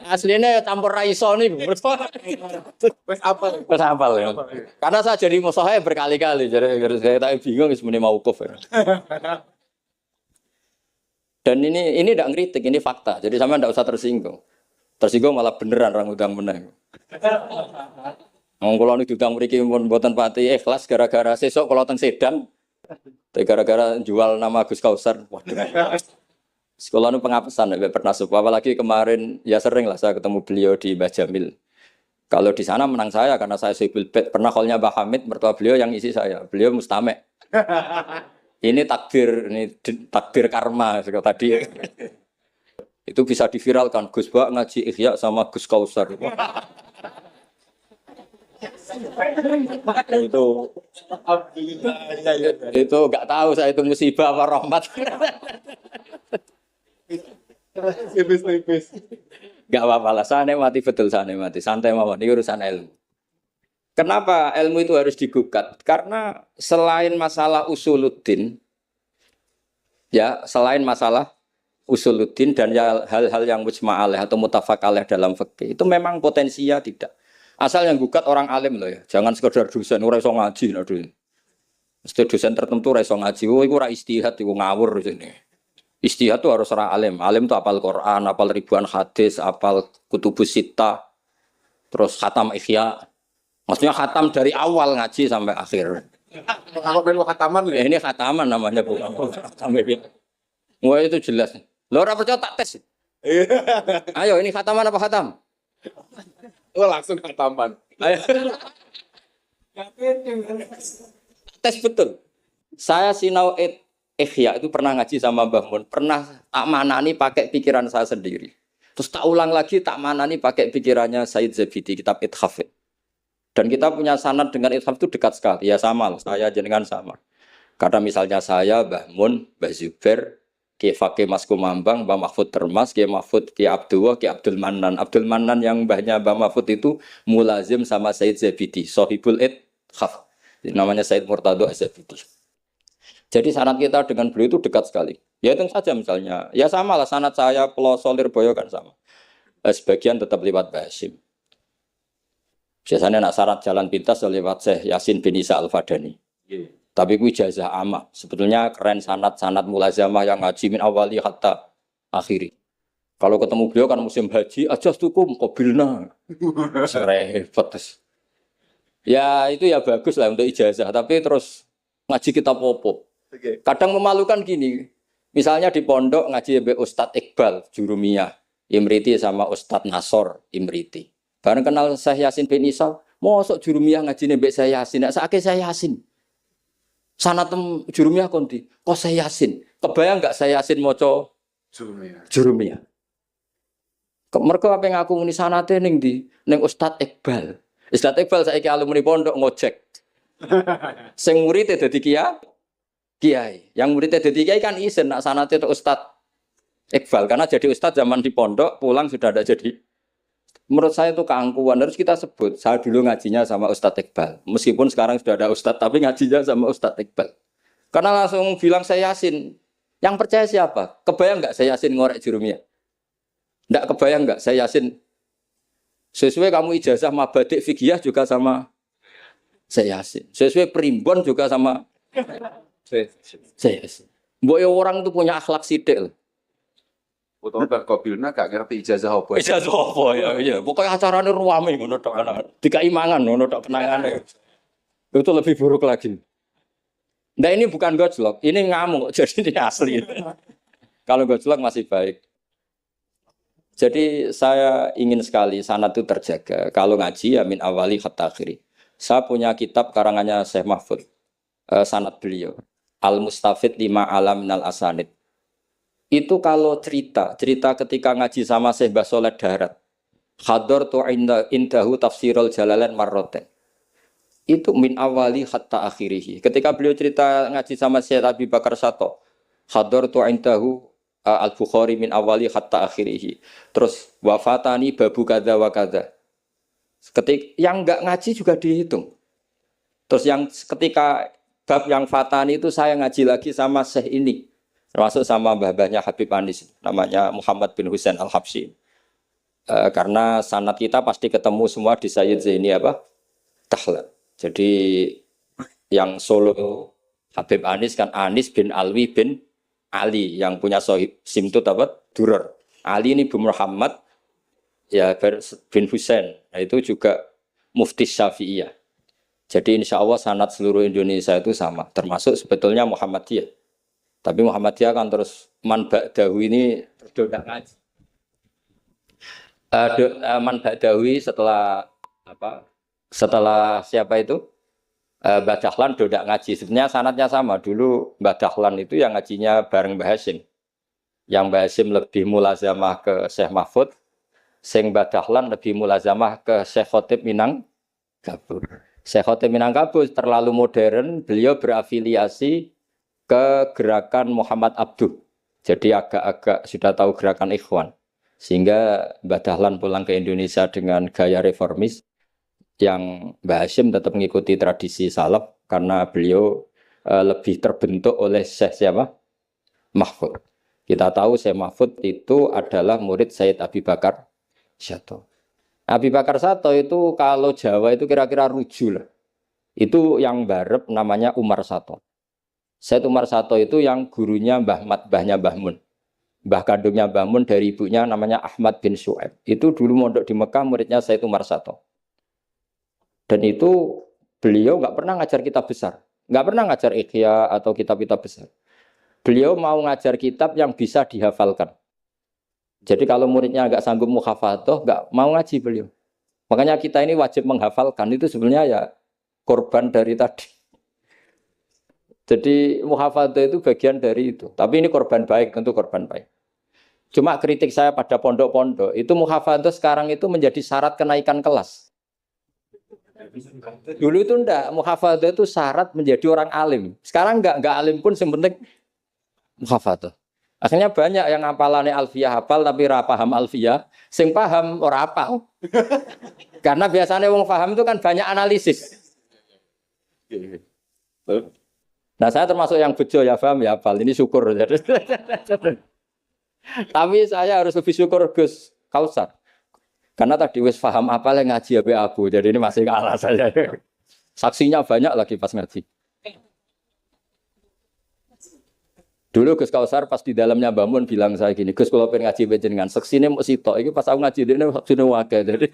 Aslinya campur raiso nih. Wes apa? Wis hafal ya. Karena saya jadi musokhai berkali-kali. Jadi saya tak bingung wis muni mauquf. Dan ini tidak ngeritik, ini fakta. Jadi sama tidak usah tersinggung. Tersinggung malah beneran orang udang menang. Kalau ini udang mriki mboten pati ikhlas gara-gara sesuk kalau teng Sedang. Gara-gara jual nama Gus Kausar. Waduh. Sekolah nu pengapesan pernah sepuh. Apalagi kemarin ya sering lah saya ketemu beliau di Mbah Jamil. Kalau di sana menang saya karena saya Sibul Bet. Pernah callnya Mbah Hamid, mertua beliau yang isi saya. Beliau mustame'. Ini takdir karma tadi. Itu bisa diviralkan. Gus Bak ngaji Ihya sama Gus Kausar. Itu nggak tahu saya itu musibah apa rahmat. Tipis. Nggak apa-apa lah, saya mati betul, saya mati santai mawon. Ini urusan ilmu. Kenapa ilmu itu harus digugat? Karena selain masalah usuluddin, ya selain masalah usuluddin dan ya, hal-hal yang mujma' alaih atau muttafaq alaih dalam fikih itu memang potensinya tidak. Asal yang gugat orang alim loh ya, jangan sekedar dosen, ora iso ngaji, mesti dosen tertentu ora iso ngaji, iku ora istihad, iku ngawur sini. Istihad itu harus orang alim, alim itu apal Quran, apal ribuan hadis, apal kutubus sittah, terus khatam Ihya, maksudnya khatam dari awal ngaji sampai akhir. Kalau perlu khataman Ya, ini khataman namanya bukan khatam Ihya. Wah itu jelas. Lo ora percaya tak tes. Ayo ini khataman apa khatam? Oh, langsung khataman. Tes betul. Saya sinau Ihya itu pernah ngaji sama Mbah Mun, pernah tak manani pakai pikiran saya sendiri. Terus tak ulang lagi tak manani pakai pikirannya Said Zabidi, kitab Ithaf. Dan kita punya sanad dengan Ithaf itu dekat sekali. Ya sama lah, saya jenengan sama. Karena misalnya saya, Mbah Mun, Mbah Zubair, Ki Fakih Mas Kumambang, Mbah Mahfud Termas, Ki Mahfud, Ki Abdullah, Ki Abdul Manan. Abdul Manan yang mbahnya Mbah Mahfud itu mulazim sama Said Zabidi, Sohibul Ithaf. Namanya Said Murtado Az-Zabidi. Jadi sanad kita dengan beliau itu dekat sekali. Ya itu saja misalnya. Ya sama lah sanad saya Peloso Lirboyo kan sama. Sebagian tetap lewat Mbah Hasyim. Biasanya nak syarat jalan pintas lewat Syekh Yasin bin Isa Al-Fadani. Tapi ku ijazah amah. Sebetulnya keren sanad mulazamah yang ngaji min awali hatta akhiri. Kalau ketemu beliau kan musim haji, ajastukum qabilna. Repot. Ya itu ya bagus lah untuk ijazah, tapi terus ngaji kitab opo. Kadang memalukan gini. Misalnya di pondok ngaji Mbak Ustadz Iqbal Jurumiyah. Imriti sama Ustadz Nasor Imriti. Bareng kenal Syekh Yasin bin Isa, mosok jurumiyah ngajine mbek Syekh Yasin, nek sakake Syekh Yasin. Sanatem jurumiyah konti, kok Syekh Yasin. Kebayang enggak Syekh Yasin maca jurumiyah? Mergo apa ngaku muni sanate ning ndi? Ning Ustadz Iqbal. Ustadz Iqbal saiki alumni pondok ngojek. Sing murid dadi kiai. Yang muridnya dadi kiai kan isin nak sanate itu Ustadz Iqbal karena jadi Ustadz zaman di pondok pulang sudah ada jadi. Menurut saya itu keangkuhan harus kita sebut. Saya dulu ngajinya sama Ustadz Iqbal. Meskipun sekarang sudah ada Ustadz tapi ngajinya sama Ustadz Iqbal. Karena langsung bilang saya Yasin. Yang percaya siapa? Kebayang nggak saya Yasin ngorek jurumiyah? Nggak kebayang nggak saya Yasin? Sesuai kamu ijazah mabadik fikih juga sama saya Yasin. Sesuai primbon juga sama saya Yasin. Mbok orang itu punya akhlak sidik loh. Utawa Mbak Kobilna gak ngerti ijazah apa. Ijazah apa ya? Iya, pokoknya acarane ruame ngono tok ana. Dikai mangan ngono tok kenangane. Itu lebih buruk lagi. Nah ini bukan gojlok, ini ngamuk, jadi ini asli. Kalau gojlok masih baik. Jadi saya ingin sekali sanad itu terjaga. Kalau ngaji ya min awali hatta akhiri. Saya punya kitab karangannya Syekh Mahfud, sanad beliau. Al-Mustafid lima alam minal asanid. Itu kalau cerita ketika ngaji sama Syekh Mbah Soleh Darat. Hador tu indahu tafsirul jalalain marroten. Itu min awali hatta akhirihi. Ketika beliau cerita ngaji sama Syekh Abi Bakar Sato. Hador tu indahu al-Bukhari min awali hatta akhirihi. Terus wafatani babu kada wa kada. Yang enggak ngaji juga dihitung. Terus yang ketika bab yang fatani itu saya ngaji lagi sama Syekh ini. Termasuk sama mbah-mbahnya Habib Anis. Namanya Muhammad bin Husain Al-Habsyi. Karena sanad kita pasti ketemu semua di Sayyid Zaini Dahlan. Jadi yang solo Habib Anis kan Anis bin Alwi bin Ali. Yang punya simtut Durar. Ali ini bin Muhammad ya bin Husain. Nah, itu juga mufti Syafi'iyah. Jadi insya Allah sanad seluruh Indonesia itu sama. Termasuk sebetulnya Muhammadiyah. Tapi Muhammadiyah kan terus man ba'dahu ini terus ngaji. Man ba'dawi setelah siapa itu? Mbah Dahlan dodak ngaji. Sebenarnya sanadnya sama. Dulu Mbah Dahlan itu yang ngajinya bareng Mbah Hasyim. Yang Mbah Hasyim lebih mulazamah ke Syekh Mahfud. Sing Mbah Dahlan lebih mulazamah ke Syekh Khotib Minangkabau. Syekh Khotib Minangkabau terlalu modern. Beliau berafiliasi ke gerakan Muhammad Abduh. Jadi agak-agak sudah tahu gerakan Ikhwan. Sehingga Mbah Dahlan pulang ke Indonesia dengan gaya reformis. Yang Mbah Hasyim tetap mengikuti tradisi salaf karena beliau lebih terbentuk oleh Syekh siapa? Mahfud. Kita tahu Syekh Mahfud itu adalah murid Sayyid Abi Bakar Sato. Abi Bakar Sato itu kalau Jawa itu kira-kira ruju lah. Itu yang barep namanya Umar Sato. Sayyid Umar Sato itu yang gurunya Mbah Mat, mbahnya Mbah Mun. Mbah kandungnya Mbah Mun dari ibunya namanya Ahmad bin Syu'aib. Itu dulu mondok di Mekah muridnya Sayyid Umar Sato. Dan itu beliau nggak pernah ngajar kitab besar, nggak pernah ngajar Ikhya atau kitab-kitab besar. Beliau mau ngajar kitab yang bisa dihafalkan. Jadi kalau muridnya nggak sanggup muhafadzah, nggak mau ngaji beliau. Makanya kita ini wajib menghafalkan, itu sebenarnya ya korban dari tadi. Jadi muhafadzah itu bagian dari itu. Tapi ini korban baik, tentu korban baik. Cuma kritik saya pada pondok-pondok, itu muhafadzah sekarang itu menjadi syarat kenaikan kelas. Dulu itu enggak, muhafadzah itu syarat menjadi orang alim. Sekarang enggak alim pun yang penting muhafadzah. Akhirnya banyak yang hafalannya alfiyah hafal tapi ora paham alfiyah, sing paham ora hafal. Karena biasanya wong paham itu kan banyak analisis. Nah, saya termasuk yang bejo ya paham ya hafal. Ini syukur. Tapi saya harus lebih syukur Gus Kausar. Karena tadi wis paham apa yang ngaji abu, jadi ini masih kalah saya. Saksinya banyak lagi pas ngaji. Dulu Gus Kausar pas di dalamnya bangun bilang saya gini, Gus kalau pengen ngaji jenengan, saksine mau sitok, ini pas aku ngaji ini saksine wakil.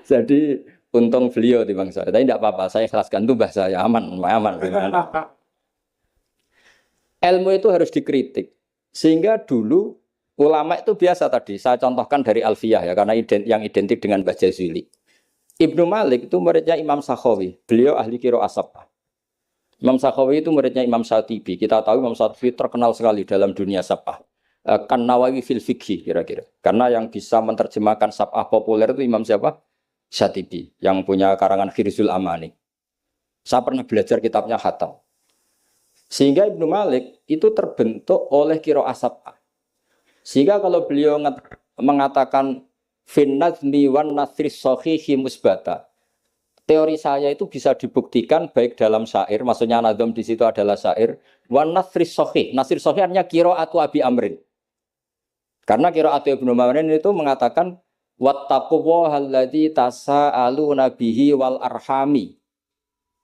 Jadi untung beliau di bangsa. Tapi tidak apa-apa, saya ikhlaskan itu bahasa saya aman. Ilmu itu harus dikritik, sehingga dulu Ulama itu biasa tadi, saya contohkan dari Alfiyah ya, karena yang identik dengan Mbah Jazuli. Ibnu Malik itu muridnya Imam Sakhawi, beliau ahli qiraah sab'ah. Imam Sakhawi itu muridnya Imam Syatibi. Kita tahu Imam Syatibi terkenal sekali dalam dunia sab'ah. Kan Nawawi fil fikhi kira-kira. Karena yang bisa menerjemahkan sab'ah populer itu Imam siapa? Syatibi, yang punya karangan Khirzul Amani. Saya pernah belajar kitabnya Khatam. Sehingga Ibnu Malik itu terbentuk oleh qiraah sab'ah. Sehingga kalau beliau mengatakan fin nazmi wan nasri sahihi musbata, teori saya itu bisa dibuktikan baik dalam syair, maksudnya nazam di situ adalah syair, wan nasri sahih. Nasri sahih artinya qiraatu Abi Amrin. Karena qiraatu Ibnu Amrin itu mengatakan wattaquwa alladzi tasaaluna bihi wal arhami.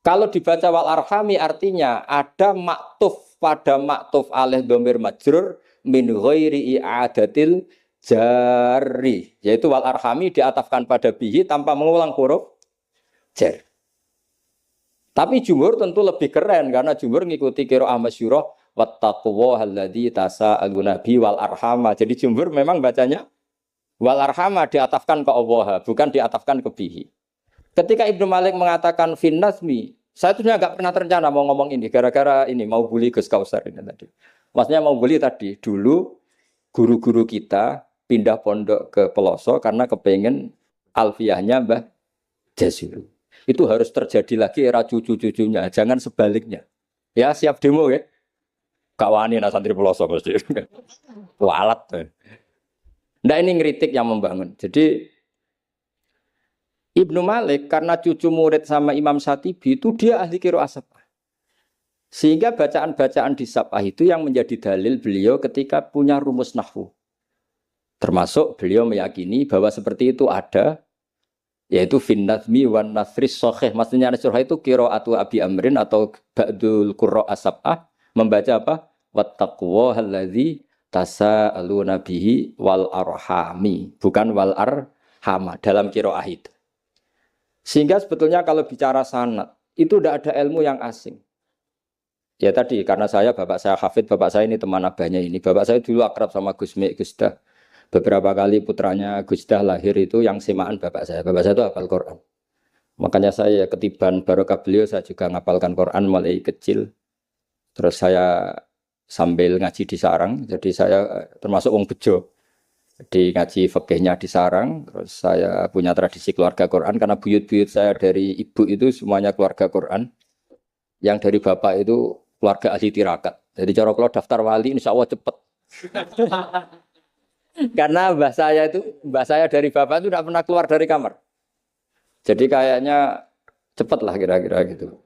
Kalau dibaca wal arhami artinya ada maktuf pada maktuf alih dhamir majrur min ghairi i'adatil jari, yaitu wal arhami diatafkan pada bihi tanpa mengulang huruf jar. Tapi jumhur tentu lebih keren karena jumhur ngikuti qiraah masyhurah wattaqwa alladzi tasaaluna bi wal arhama. Jadi jumhur memang bacanya wal arhama diatafkan ke Allah, bukan diatafkan ke bihi. Ketika Ibnu Malik mengatakan fin nazmi, saya tuh nggak pernah terencana mau ngomong ini gara-gara ini mau bully Gus Kausar ini tadi. Maksudnya mau bully tadi, dulu guru-guru kita pindah pondok ke Peloso karena kepengen alfiyahnya Mbah Jazuli. Itu harus terjadi lagi era cucu-cucunya, jangan sebaliknya. Ya siap demo ya. Gak wani nah santri Peloso pasti. Walat. Nah ini ngeritik yang membangun. Jadi Ibnu Malik karena cucu murid sama Imam Syatibi itu dia ahli qiraah sab'ah. Sehingga bacaan-bacaan di sab'ah itu yang menjadi dalil beliau ketika punya rumus nahwu. Termasuk beliau meyakini bahwa seperti itu ada, yaitu fin nazmi wan nasri sahih. Maksudnya nasrah itu qiraatu Abi Amrin atau ba'dul qurra as-sab'ah membaca apa? Wattaqwa alladzi tasaaluna bihi wal arhami, bukan wal arhama dalam qiraah itu. Sehingga sebetulnya kalau bicara sanad itu tidak ada ilmu yang asing. Ya tadi karena bapak saya hafid, bapak saya ini teman abahnya ini. Bapak saya dulu akrab sama Gus Mik, Gus Dah. Beberapa kali putranya Gus Dah lahir itu yang semaan bapak saya. Bapak saya itu hafal Quran. Makanya saya ketiban barokah beliau saya juga ngapalkan Quran mulai kecil. Terus saya sambil ngaji di sarang. Jadi saya termasuk wong bejo. Jadi ngaji fikihnya di sarang. Terus saya punya tradisi keluarga Quran karena buyut-buyut saya dari ibu itu semuanya keluarga Quran. Yang dari bapak itu keluarga ahli tirakat. Jadi cara kalau daftar wali insya Allah cepet. Karena mbah saya dari bapak itu tidak pernah keluar dari kamar. Jadi kayaknya cepet lah kira-kira gitu.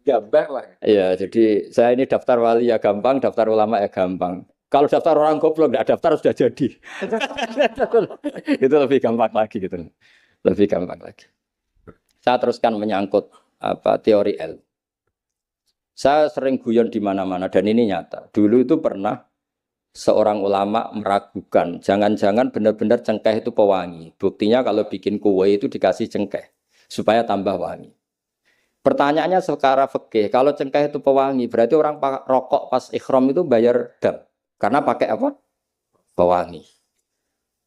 Gambar lah. Iya, jadi saya ini daftar wali ya gampang, daftar ulama ya gampang. Kalau daftar orang goblok tidak daftar sudah jadi. Itu lebih gampang lagi gitu. Lebih gampang lagi. Saya teruskan menyangkut teori L. Saya sering guyon di mana-mana dan ini nyata. Dulu itu pernah seorang ulama meragukan, jangan-jangan benar-benar cengkeh itu pewangi. Buktinya kalau bikin kue itu dikasih cengkeh supaya tambah wangi. Pertanyaannya secara fikih, kalau cengkeh itu pewangi, berarti orang rokok pas ikhram itu bayar dam. Karena pakai apa? Pewangi.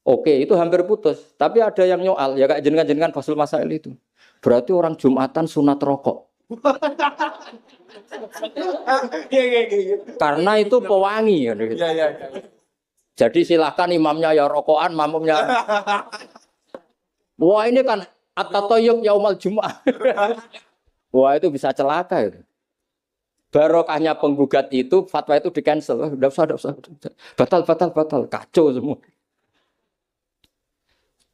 Oke, itu hampir putus. Tapi ada yang nyoal, ya kayak jenengan-jenengan Fasul Masail itu. Berarti orang Jumatan sunat rokok. Karena itu pewangi. Jadi silakan imamnya ya rokokan, makmumnya. Wah ini kan at-tatayyub yaumal Jum'ah. Wah itu bisa celaka itu. Barokahnya penggugat itu, fatwa itu di-cancel. Tidak usah. Batal. Kacau semua.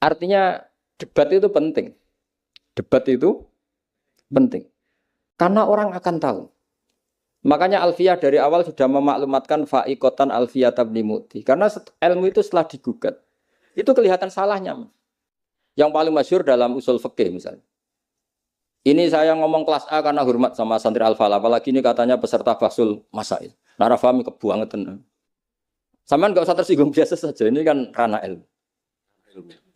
Artinya debat itu penting. Debat itu penting. Karena orang akan tahu. Makanya Alfiyah dari awal sudah memaklumatkan fa'iqatan Alfiyah tabni mu'ti. Karena ilmu itu setelah digugat. Itu kelihatan salahnya. Yang paling masyhur dalam usul fikih misalnya. Ini saya ngomong kelas A karena hormat sama santri Al-Falah. Apalagi ini katanya peserta Fasul Masail. Nara fahmi kebuangetan. Samaan gak usah tersinggung biasa saja. Ini kan ranah ilmu.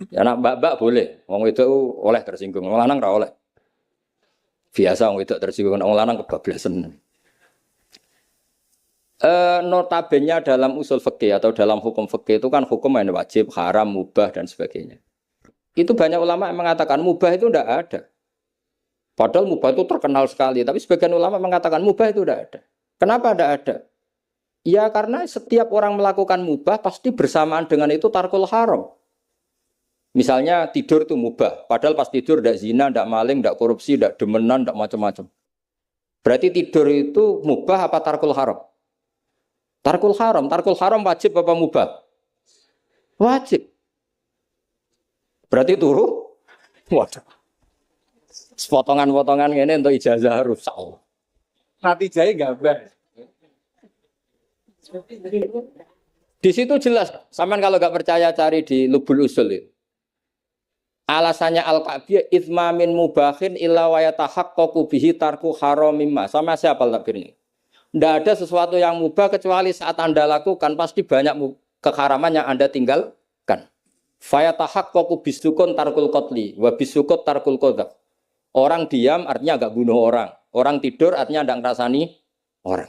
Ya anak mbak-mbak boleh. Wong itu oleh tersinggung. Wong lanang ra oleh. Biasa wong itu tersinggung. Wong lanang kebablasan. Notabene dalam usul fikih atau dalam hukum fikih itu kan hukum yang wajib, haram, mubah dan sebagainya. Itu banyak ulama yang mengatakan mubah itu tidak ada. Padahal mubah itu terkenal sekali, tapi sebagian ulama mengatakan mubah itu tidak ada. Kenapa tidak ada? Ya karena setiap orang melakukan mubah pasti bersamaan dengan itu tarkul haram. Misalnya tidur itu mubah, padahal pas tidur tidak zina, tidak maling, tidak korupsi, tidak demenan, tidak macam-macam. Berarti tidur itu mubah apa tarkul haram? Tarkul haram wajib apa mubah? Wajib. Berarti turu? Waduh. Potongan-potongan ini untuk ijazah rusak. Nanti jaya gambar. Di situ jelas. Sampean kalau nggak percaya cari di Lubul Usul itu. Alasannya Al-Ka'biyah itsma min mubahin illa wa yatahaqqaqu bihi tarku haramimma. Sama siapa takbirnya? Tidak ada sesuatu yang mubah kecuali saat Anda lakukan pasti banyak keharaman yang Anda tinggalkan. Fayatahaqqaqu bisukun tarkul qatli wa bisukut tarkul qadzaf. Orang diam artinya enggak bunuh orang. Orang tidur artinya enggak ngrasani orang.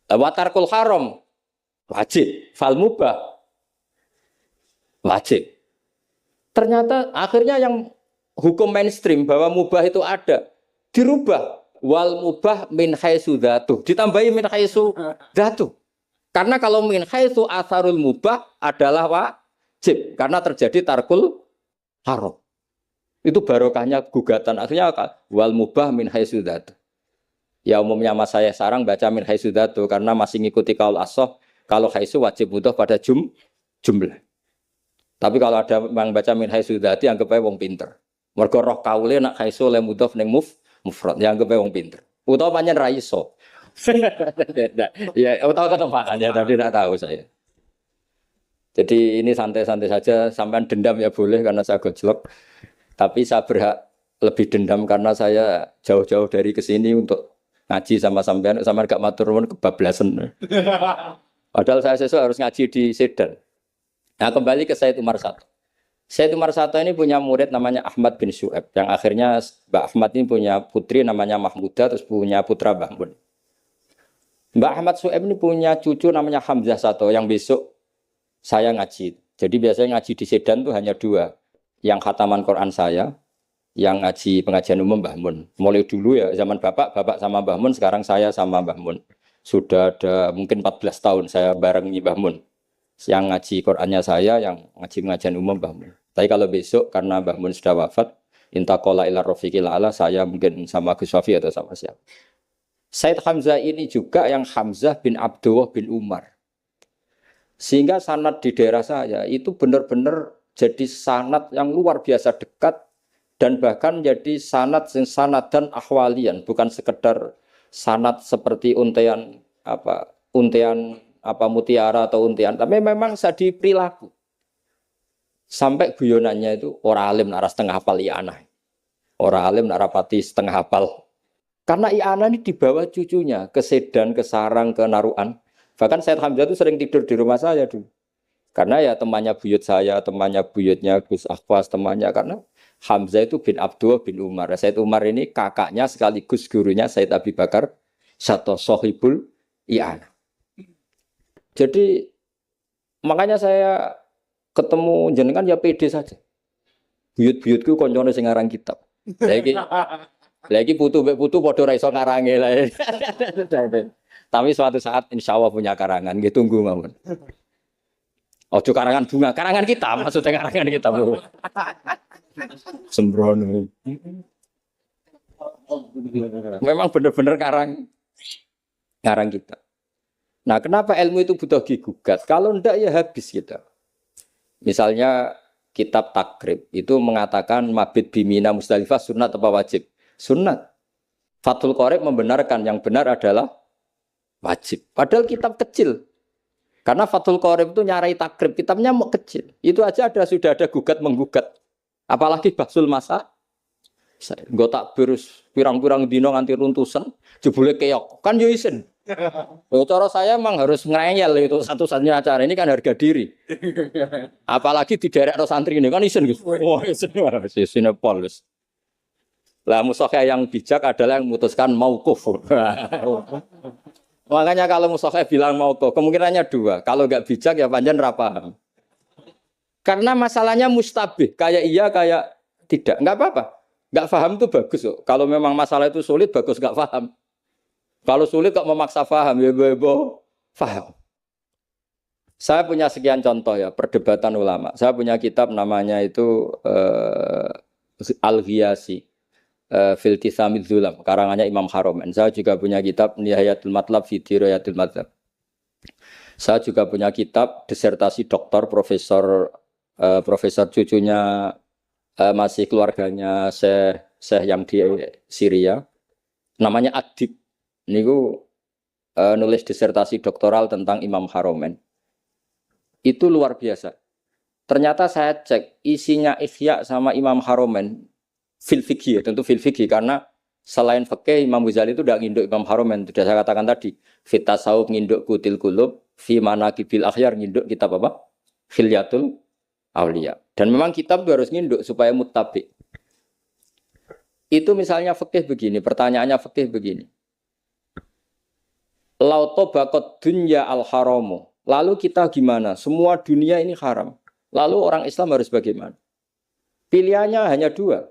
Wa tarkul haram wajib, fal mubah wajib. Ternyata akhirnya yang hukum mainstream bahwa mubah itu ada dirubah. Wal mubah min haitsu dzatu. Ditambahi min haitsu dzatu. Karena kalau min haitsu atharul mubah adalah wajib karena terjadi tarkul haram. Itu barokahnya gugatan. Akhirnya wal mubah min haitsu dzatu. Ya umumnya mas saya sarang baca min haitsu dzatu karena masih ngikuti kaul ashah kalau haitsu wajib mudhof pada jumlah. Tapi kalau ada yang baca min haitsu dzati anggap ae wong pinter. Mergo roh kaule nak haitsu le mudhof ning mufrad yang kepe wong pinter. Utawa pancen ra iso. Ya, utawa ketempakannya tapi tidak tahu saya. Jadi ini santai-santai saja, sampean dendam ya boleh karena saya gojlok. Tapi saya berhak lebih dendam karena saya jauh-jauh dari kesini untuk ngaji sama sampean gak matur nuwun kebablasan. Padahal saya sesuk harus ngaji di Sedan. Nah, kembali ke Said Umar Sato. Said Umar Sato ini punya murid namanya Ahmad bin Syu'aib. Yang akhirnya Mbak Ahmad ini punya putri namanya Mahmudah, terus punya putra Mbah Mun. Mbak Ahmad Syu'aib ini punya cucu namanya Hamzah Sato, yang besok saya ngaji. Jadi biasanya ngaji di Sedan itu hanya dua. Yang khataman Quran saya, yang ngaji pengajian umum Mbah Mun. Mulai dulu ya, zaman bapak sama Mbah Mun, sekarang saya sama Mbah Mun. Sudah ada mungkin 14 tahun saya barengi Mbah Mun. Yang ngaji Qurannya saya, yang ngaji pengajian umum Mbah Mun. Tapi kalau besok karena Mbah Mun sudah wafat, intaqala ila rafiqil a'la, saya mungkin sama Gus Wafi atau sama siapa. Said Hamzah ini juga yang Hamzah bin Abdullah bin Umar. Sehingga sanad di daerah saya itu benar-benar jadi sanad yang luar biasa dekat dan bahkan jadi sanad dan ahwalian, bukan sekedar sanad seperti untian mutiara atau untian, tapi memang sadi perilaku. Sampai guyonannya itu orang alim nara setengah hafal i'anah. Orang alim nara pati setengah hafal. Karena i'anah ini dibawa cucunya ke Sedan, ke Sarang, ke Naruan. Bahkan Said Hamzah itu sering tidur di rumah saya dulu. Karena ya temannya buyut saya, temannya buyutnya Gus Akhwas, temannya. Karena Hamzah itu bin Abdullah bin Umar. Said Umar ini kakaknya sekaligus gurunya Said Abi Bakar Sato Sohibul i'anah. Jadi makanya saya ketemu jenengan ya pede saja. Buyut-buyutku koncone sing ngarang kitab. Lagi putu padha ra iso ngarange lah. Tapi suatu saat insya Allah punya karangan, nggih tunggu mawon. Ojo karangan bunga, karangan kita, maksudnya karangan kita. Sembrono. Memang benar-benar karang kita. Nah, kenapa ilmu itu butuh digugat? Kalau ndak ya habis kita. Misalnya kitab Takrib itu mengatakan mabit bimina Musdalifah sunat apa wajib? Sunat. Fathul Qorib membenarkan yang benar adalah wajib. Padahal kitab kecil. Karena Fathul Qorib itu nyarai Takrib, kitabnya mau kecil. Itu aja sudah ada gugat menggugat. Apalagi Bahsul Masa. Gue tak berus pirang-pirang dino nganti runtusan, jebule keok. Kan yo isin. Cara saya memang harus ngerengel itu satu-satunya acara ini kan harga diri. Apalagi di daerah santri ini kan isen gitu. Wah isen polis. Lah musuhnya yang bijak adalah yang memutuskan mauquf. Makanya kalau Mustafa bilang mau kok, kemungkinannya dua. Kalau nggak bijak ya panjang ra paham. Karena masalahnya mustabih, kayak iya kayak tidak. Nggak apa-apa. Nggak paham itu bagus kok. Kalau memang masalah itu sulit, bagus nggak paham. Kalau sulit kok memaksa paham, ya bebo paham. Saya punya sekian contoh ya, perdebatan ulama. Saya punya kitab namanya itu Al-Ghiyasi. Fil Tisamid Zulam, karangannya Imam Haromen. Saya juga punya kitab Nihayatul Matlab fi Dirayatul Madzhab. Saya juga punya kitab disertasi doktor profesor cucunya masih keluarganya Syekh yang di Syria. Namanya Adib. Niku nulis disertasi doktoral tentang Imam Haromen. Itu luar biasa. Ternyata saya cek isinya Ihya sama Imam Haromen fil fikih, tentu fil fikih karena selain fikih Imam Ghazali itu tidak nginduk Imam Haromen. Sudah saya katakan tadi, fit tasawuf nginduk kutil kulub, fi manaqibil akhyar nginduk kitab apa? Khilyatul Auliya. Dan memang kitab itu harus nginduk supaya muttabi. Itu misalnya fikih begini, pertanyaannya fikih begini. Lauto bakot dunya al haramu. Lalu kita gimana? Semua dunia ini haram. Lalu orang Islam harus bagaimana? Pilihannya hanya dua.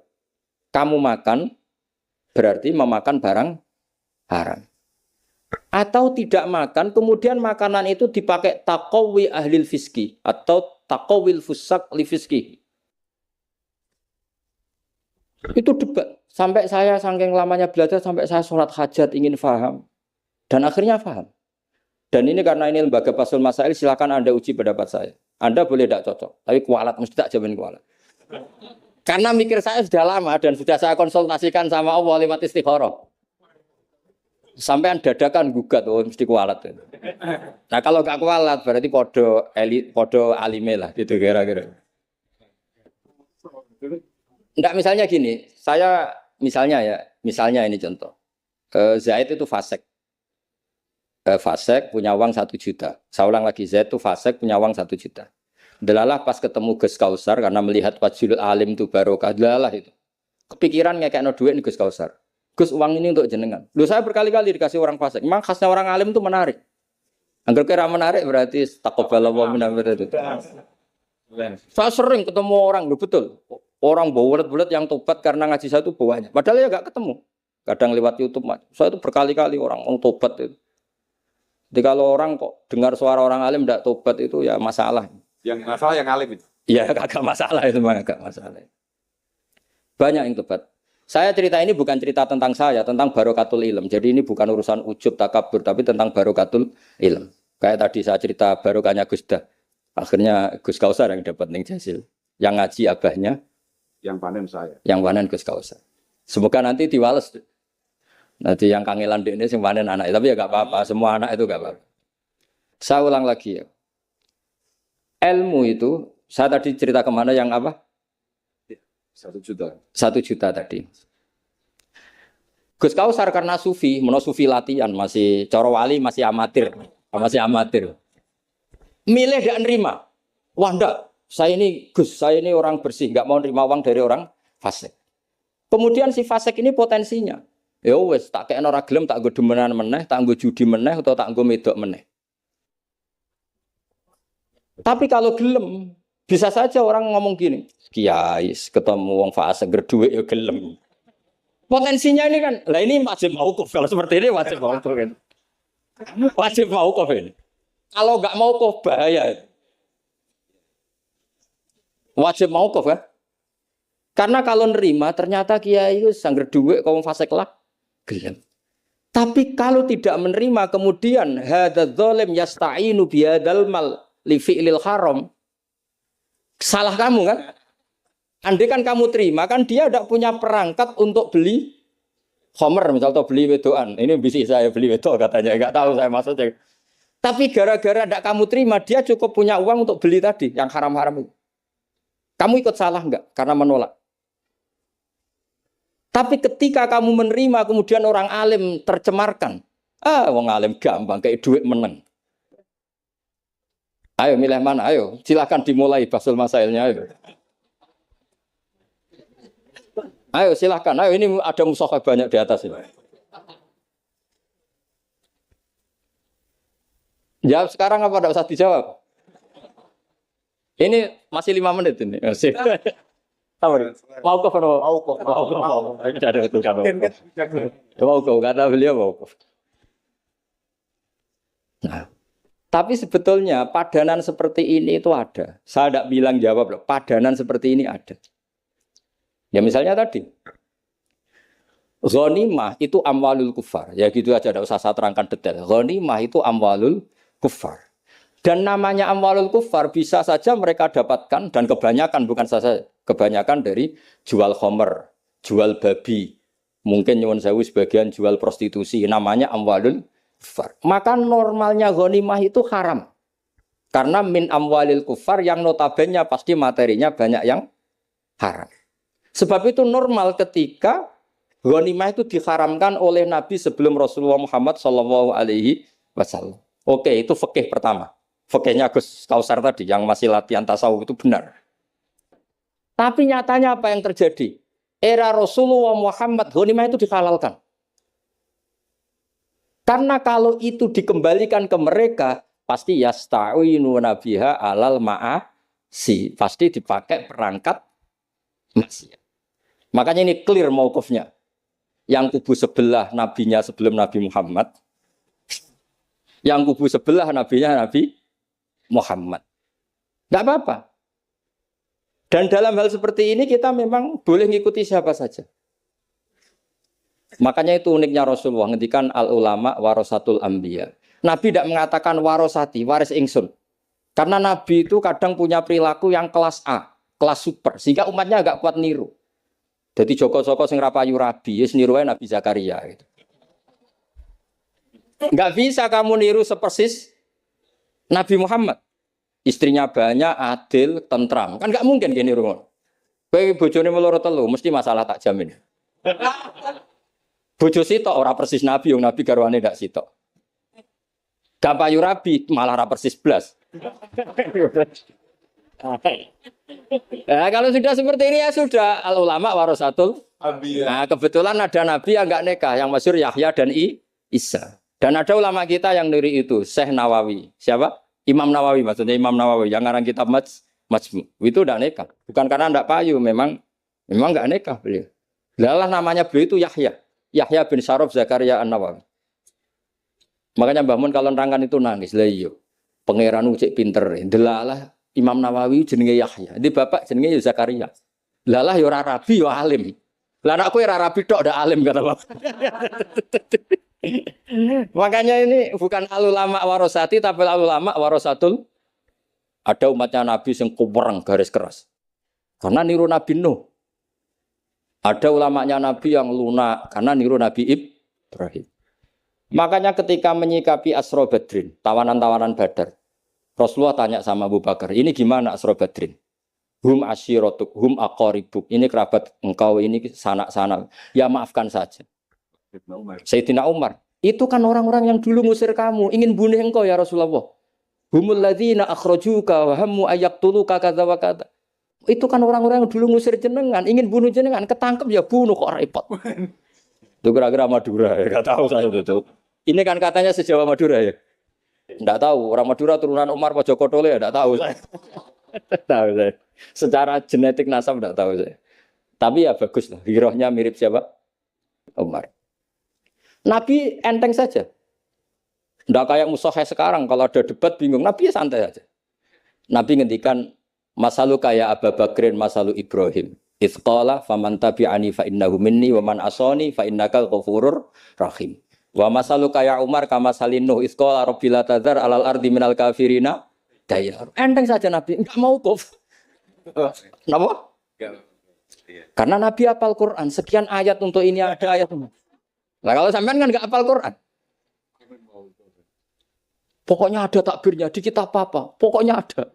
Kamu makan berarti memakan barang haram. Atau tidak makan, kemudian makanan itu dipakai taqawi ahlil fiski atau taqawil fusak li fiski. Itu debat. Sampai saya saking lamanya belajar, sampai saya sholat hajat ingin paham. Dan akhirnya paham. Dan ini karena ini lembaga Fathul Masail, silakan Anda uji pendapat saya. Anda boleh tidak cocok, tapi kualat, mesti tak jamin kualat. Karena mikir saya sudah lama dan sudah saya konsultasikan sama Allah lewat istikharah. Sampai dadakan gugat, oh mesti kualat. Nah kalau gak kualat berarti podo alime lah gitu kira-kira. Enggak, misalnya gini, saya misalnya ini contoh. Zaid itu fasik. Fasik punya uang 1 juta. Saya ulang lagi, Zaid itu fasik punya uang 1 juta. Delalah pas ketemu Gus Kausar karena melihat wajhul alim itu barokah, delalah itu. Kepikiran ngekekno duit nih Gus Kausar. Gus, uang ini untuk jenengan. Loh, saya berkali-kali dikasih orang fasik. Memang khasnya orang alim itu menarik. Angger kira menarik berarti taqabbalallahu minna itu. Saya sering ketemu orang, loh betul. Orang bulat-bulat yang tobat karena ngaji saya itu banyak. Padahal ya enggak ketemu. Kadang lewat YouTube, saya itu berkali-kali orang mau tobat itu. Jadi kalau orang kok dengar suara orang alim tidak tobat itu ya masalah. Yang masalah yang alim itu. Iya, agak masalah itu, agak masalah. Banyak yang tobat. Saya cerita ini bukan cerita tentang saya, tentang barokatul ilm. Jadi ini bukan urusan ujub takabur, tapi tentang barokatul ilm. Kayak tadi saya cerita barokahnya Gus Dah. Akhirnya Gus Kausar yang dapat ning Jasil. Yang ngaji abahnya, Yang panen saya. yang panen Gus Kausar. Semoga nanti diwales. Nanti yang kangelan ini yang panen anak. Tapi ya gak apa-apa, semua anak itu gak apa-apa. Saya ulang lagi ya. Ilmu itu, saya tadi cerita kemana yang apa? 1 juta. 1 juta tadi. Gus Kausar karena sufi, sufi latihan, masih coro wali, masih amatir. Milih dan nerima. Wah enggak, saya ini orang bersih, enggak mau nerima uang dari orang fasik. Kemudian si fasik ini potensinya. Ya wes, tak kena ora gelem, tak nggo demenan meneh, tak nggo judi meneh, atau tak nggo medok meneh. Tapi kalau gelem, bisa saja orang ngomong gini, kiai ketemu wong fasik gerduwe ya gelem. Potensinya ini kan, lah ini wajib mauquf. Kalau seperti ini wajib mauquf kan. Wajib mauquf ini. Kalau enggak mauquf bahaya. Wajib mauquf kan? Karena kalau nerima ternyata kiai itu sang gerduwe wong fasik lah gelem. Tapi kalau tidak menerima kemudian hadzal zalim yasta'inu bihadzal mal li fi'lil haram. Salah kamu kan? Andai kan kamu terima kan dia tidak punya perangkat untuk beli khomer misal atau beli wedoan. Ini bisnis saya beli wedok katanya, enggak tahu saya maksudnya. Tapi gara-gara tidak kamu terima dia cukup punya uang untuk beli tadi yang haram-haram itu. Kamu ikut salah enggak karena menolak? Tapi ketika kamu menerima kemudian orang alim tercemarkan. Wong alim gampang kayak duit meneng. Ayo milih mana? Ayo, silakan dimulai Fathul Masailnya. Ayo silakan. Ayo ini ada mushaf banyak di atas ini. Jawab sekarang apa enggak usah dijawab? Ini masih 5 menit ini. Masih. Apa nih? Mau kok mau. Ada itu kan. Mau kok kata beliau mau. Nah, tapi sebetulnya padanan seperti ini itu ada. Saya tidak bilang jawab loh. Padanan seperti ini ada. Ya misalnya tadi. Ghanimah itu amwalul kufar. Ya gitu aja, tidak usah saya terangkan detail. Ghanimah itu amwalul kufar. Dan namanya amwalul kufar bisa saja mereka dapatkan dan kebanyakan bukan saja kebanyakan dari jual khomer, jual babi, mungkin nyuwun sewu sebagian jual prostitusi, namanya amwalul kufar. Maka normalnya ghanimah itu haram. Karena min amwalil kufar yang notabene pasti materinya banyak yang haram. Sebab itu normal ketika ghanimah itu diharamkan oleh Nabi sebelum Rasulullah Muhammad SAW. Oke, itu fikih pertama. Fikihnya Gus Kausar tadi yang masih latihan tasawuf itu benar. Tapi nyatanya apa yang terjadi? Era Rasulullah Muhammad ghanimah itu dihalalkan. Karena kalau itu dikembalikan ke mereka, pasti yasta'inu nabiha alal ma'asi. Pasti dipakai perangkat maksiat. Makanya ini clear mauqufnya. Yang kubu sebelah nabinya sebelum Nabi Muhammad. Yang kubu sebelah nabinya Nabi Muhammad. Tidak apa-apa. Dan dalam hal seperti ini kita memang boleh ngikuti siapa saja. Makanya itu uniknya Rasulullah ngendikan al ulama warasatul anbiya. Nabi tidak mengatakan warosati, waris ingsun. Karena Nabi itu kadang punya perilaku yang kelas A, kelas super, sehingga umatnya agak kuat niru. Jadi Joko-Joko sing rapayu rabi, ya niru Nabi Zakaria gitu. Enggak bisa kamu niru sepersis Nabi Muhammad. Istrinya banyak, adil, tentram. Kan enggak mungkin gini niru. Kowe bojone meloro telu, mesti masalah tak jamin. Bojo sitok ora persis Nabi, yang Nabi garwane ndak sitok. Gak payu rabi, malah ora persis blas. Nah, kalau sudah seperti ini ya sudah al ulama warasatul anbiya. Nah, kebetulan ada nabi yang enggak nikah, yang masyhur Yahya dan Isa. Dan ada ulama kita yang niri itu, Syekh Nawawi. Siapa? Imam Nawawi, maksudnya Imam Nawawi yang ngarang kitab Majmu. Itu enggak nikah. Bukan karena enggak payu, memang enggak nikah beliau. Lalah namanya beliau itu Yahya. Yahya bin Syaraf Zakaria An-Nawawi. Makanya Mbah Mun kalau nerangkan itu nangis. Lah iya. Pangeran cek pinter. Delalah Imam Nawawi jenenge Yahya. Di bapak jenenge Zakaria. Lalah ya ora rabi ya alim. Lah anakku ora rabi tok ndak alim kata bapak. Makanya ini bukan al ulama warosati tapi al ulama warasatul. Ada umatnya Nabi yang kuwereng garis keras. Karena niru Nabi Nuh. Ada ulamanya Nabi yang lunak karena niru Nabi Ibrahim. Makanya ketika menyikapi Asra Badrin, tawanan-tawanan Badar, Rasulullah tanya sama Abu Bakar, ini gimana Asra Badrin? Hum asyiratuk, hum aqaribuk. Ini kerabat engkau, ini sanak-sanak. Ya maafkan saja. Sayyidina Umar. Itu kan orang-orang yang dulu ngusir kamu, ingin bunuh engkau ya Rasulullah. Humul ladzina akhrajuka wa hammu ayaqtuluka kadza wa kadza. Itu kan orang-orang yang dulu ngusir jenengan, ingin bunuh jenengan, ketangkep ya bunuh kok repot. Itu kira-kira Madura ya, enggak tahu saya itu. Ini kan katanya sejawa Madura ya. Enggak tahu, orang Madura turunan Umar Mojokerto ya enggak tahu saya. Tahu saya. Secara genetik nasab enggak tahu saya. Tapi ya bagus lah, hirohnya mirip siapa? Umar. Nabi enteng saja. Enggak kayak musuh sekarang kalau ada debat bingung, Nabi ya santai aja. Nabi ngendikan masalu kaya Abu Bakrin masalu Ibrahim. Itsqala faman tabi'ani fa innahu minni wa man asani fa innaka ghafurur rahim. Wa masalu kaya Umar kama salinu itsqala rabbil tadzar alal ardi minal kafirina dayar. Enteng saja Nabi, enggak mau kuf. Kenapa? Karena Nabi hafal Quran, sekian ayat untuk ini ada ayat. Nah kalau sampean kan enggak hafal Quran. Pokoknya ada takbirnya di kitab apa? Pokoknya ada.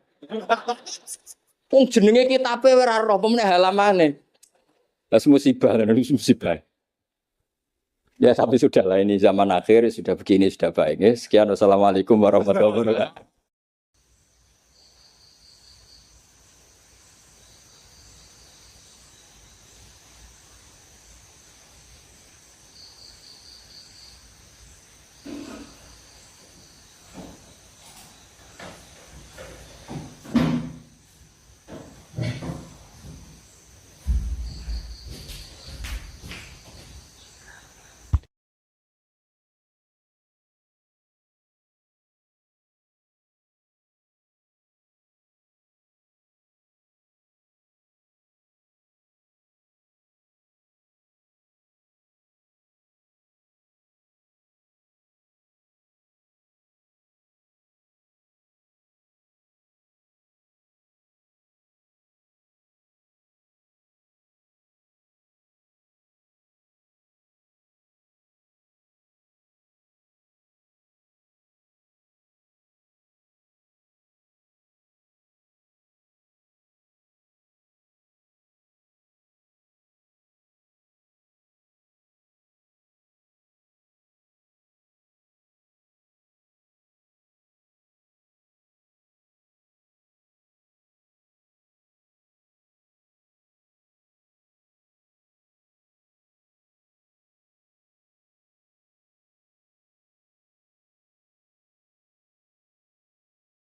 Wong jenenge kitabe ora roh pemene halamane. Lah musibah, musibah. Ya tapi sudahlah ini zaman akhir sudah begini sudah baik. Sekian wassalamualaikum warahmatullahi wabarakatuh.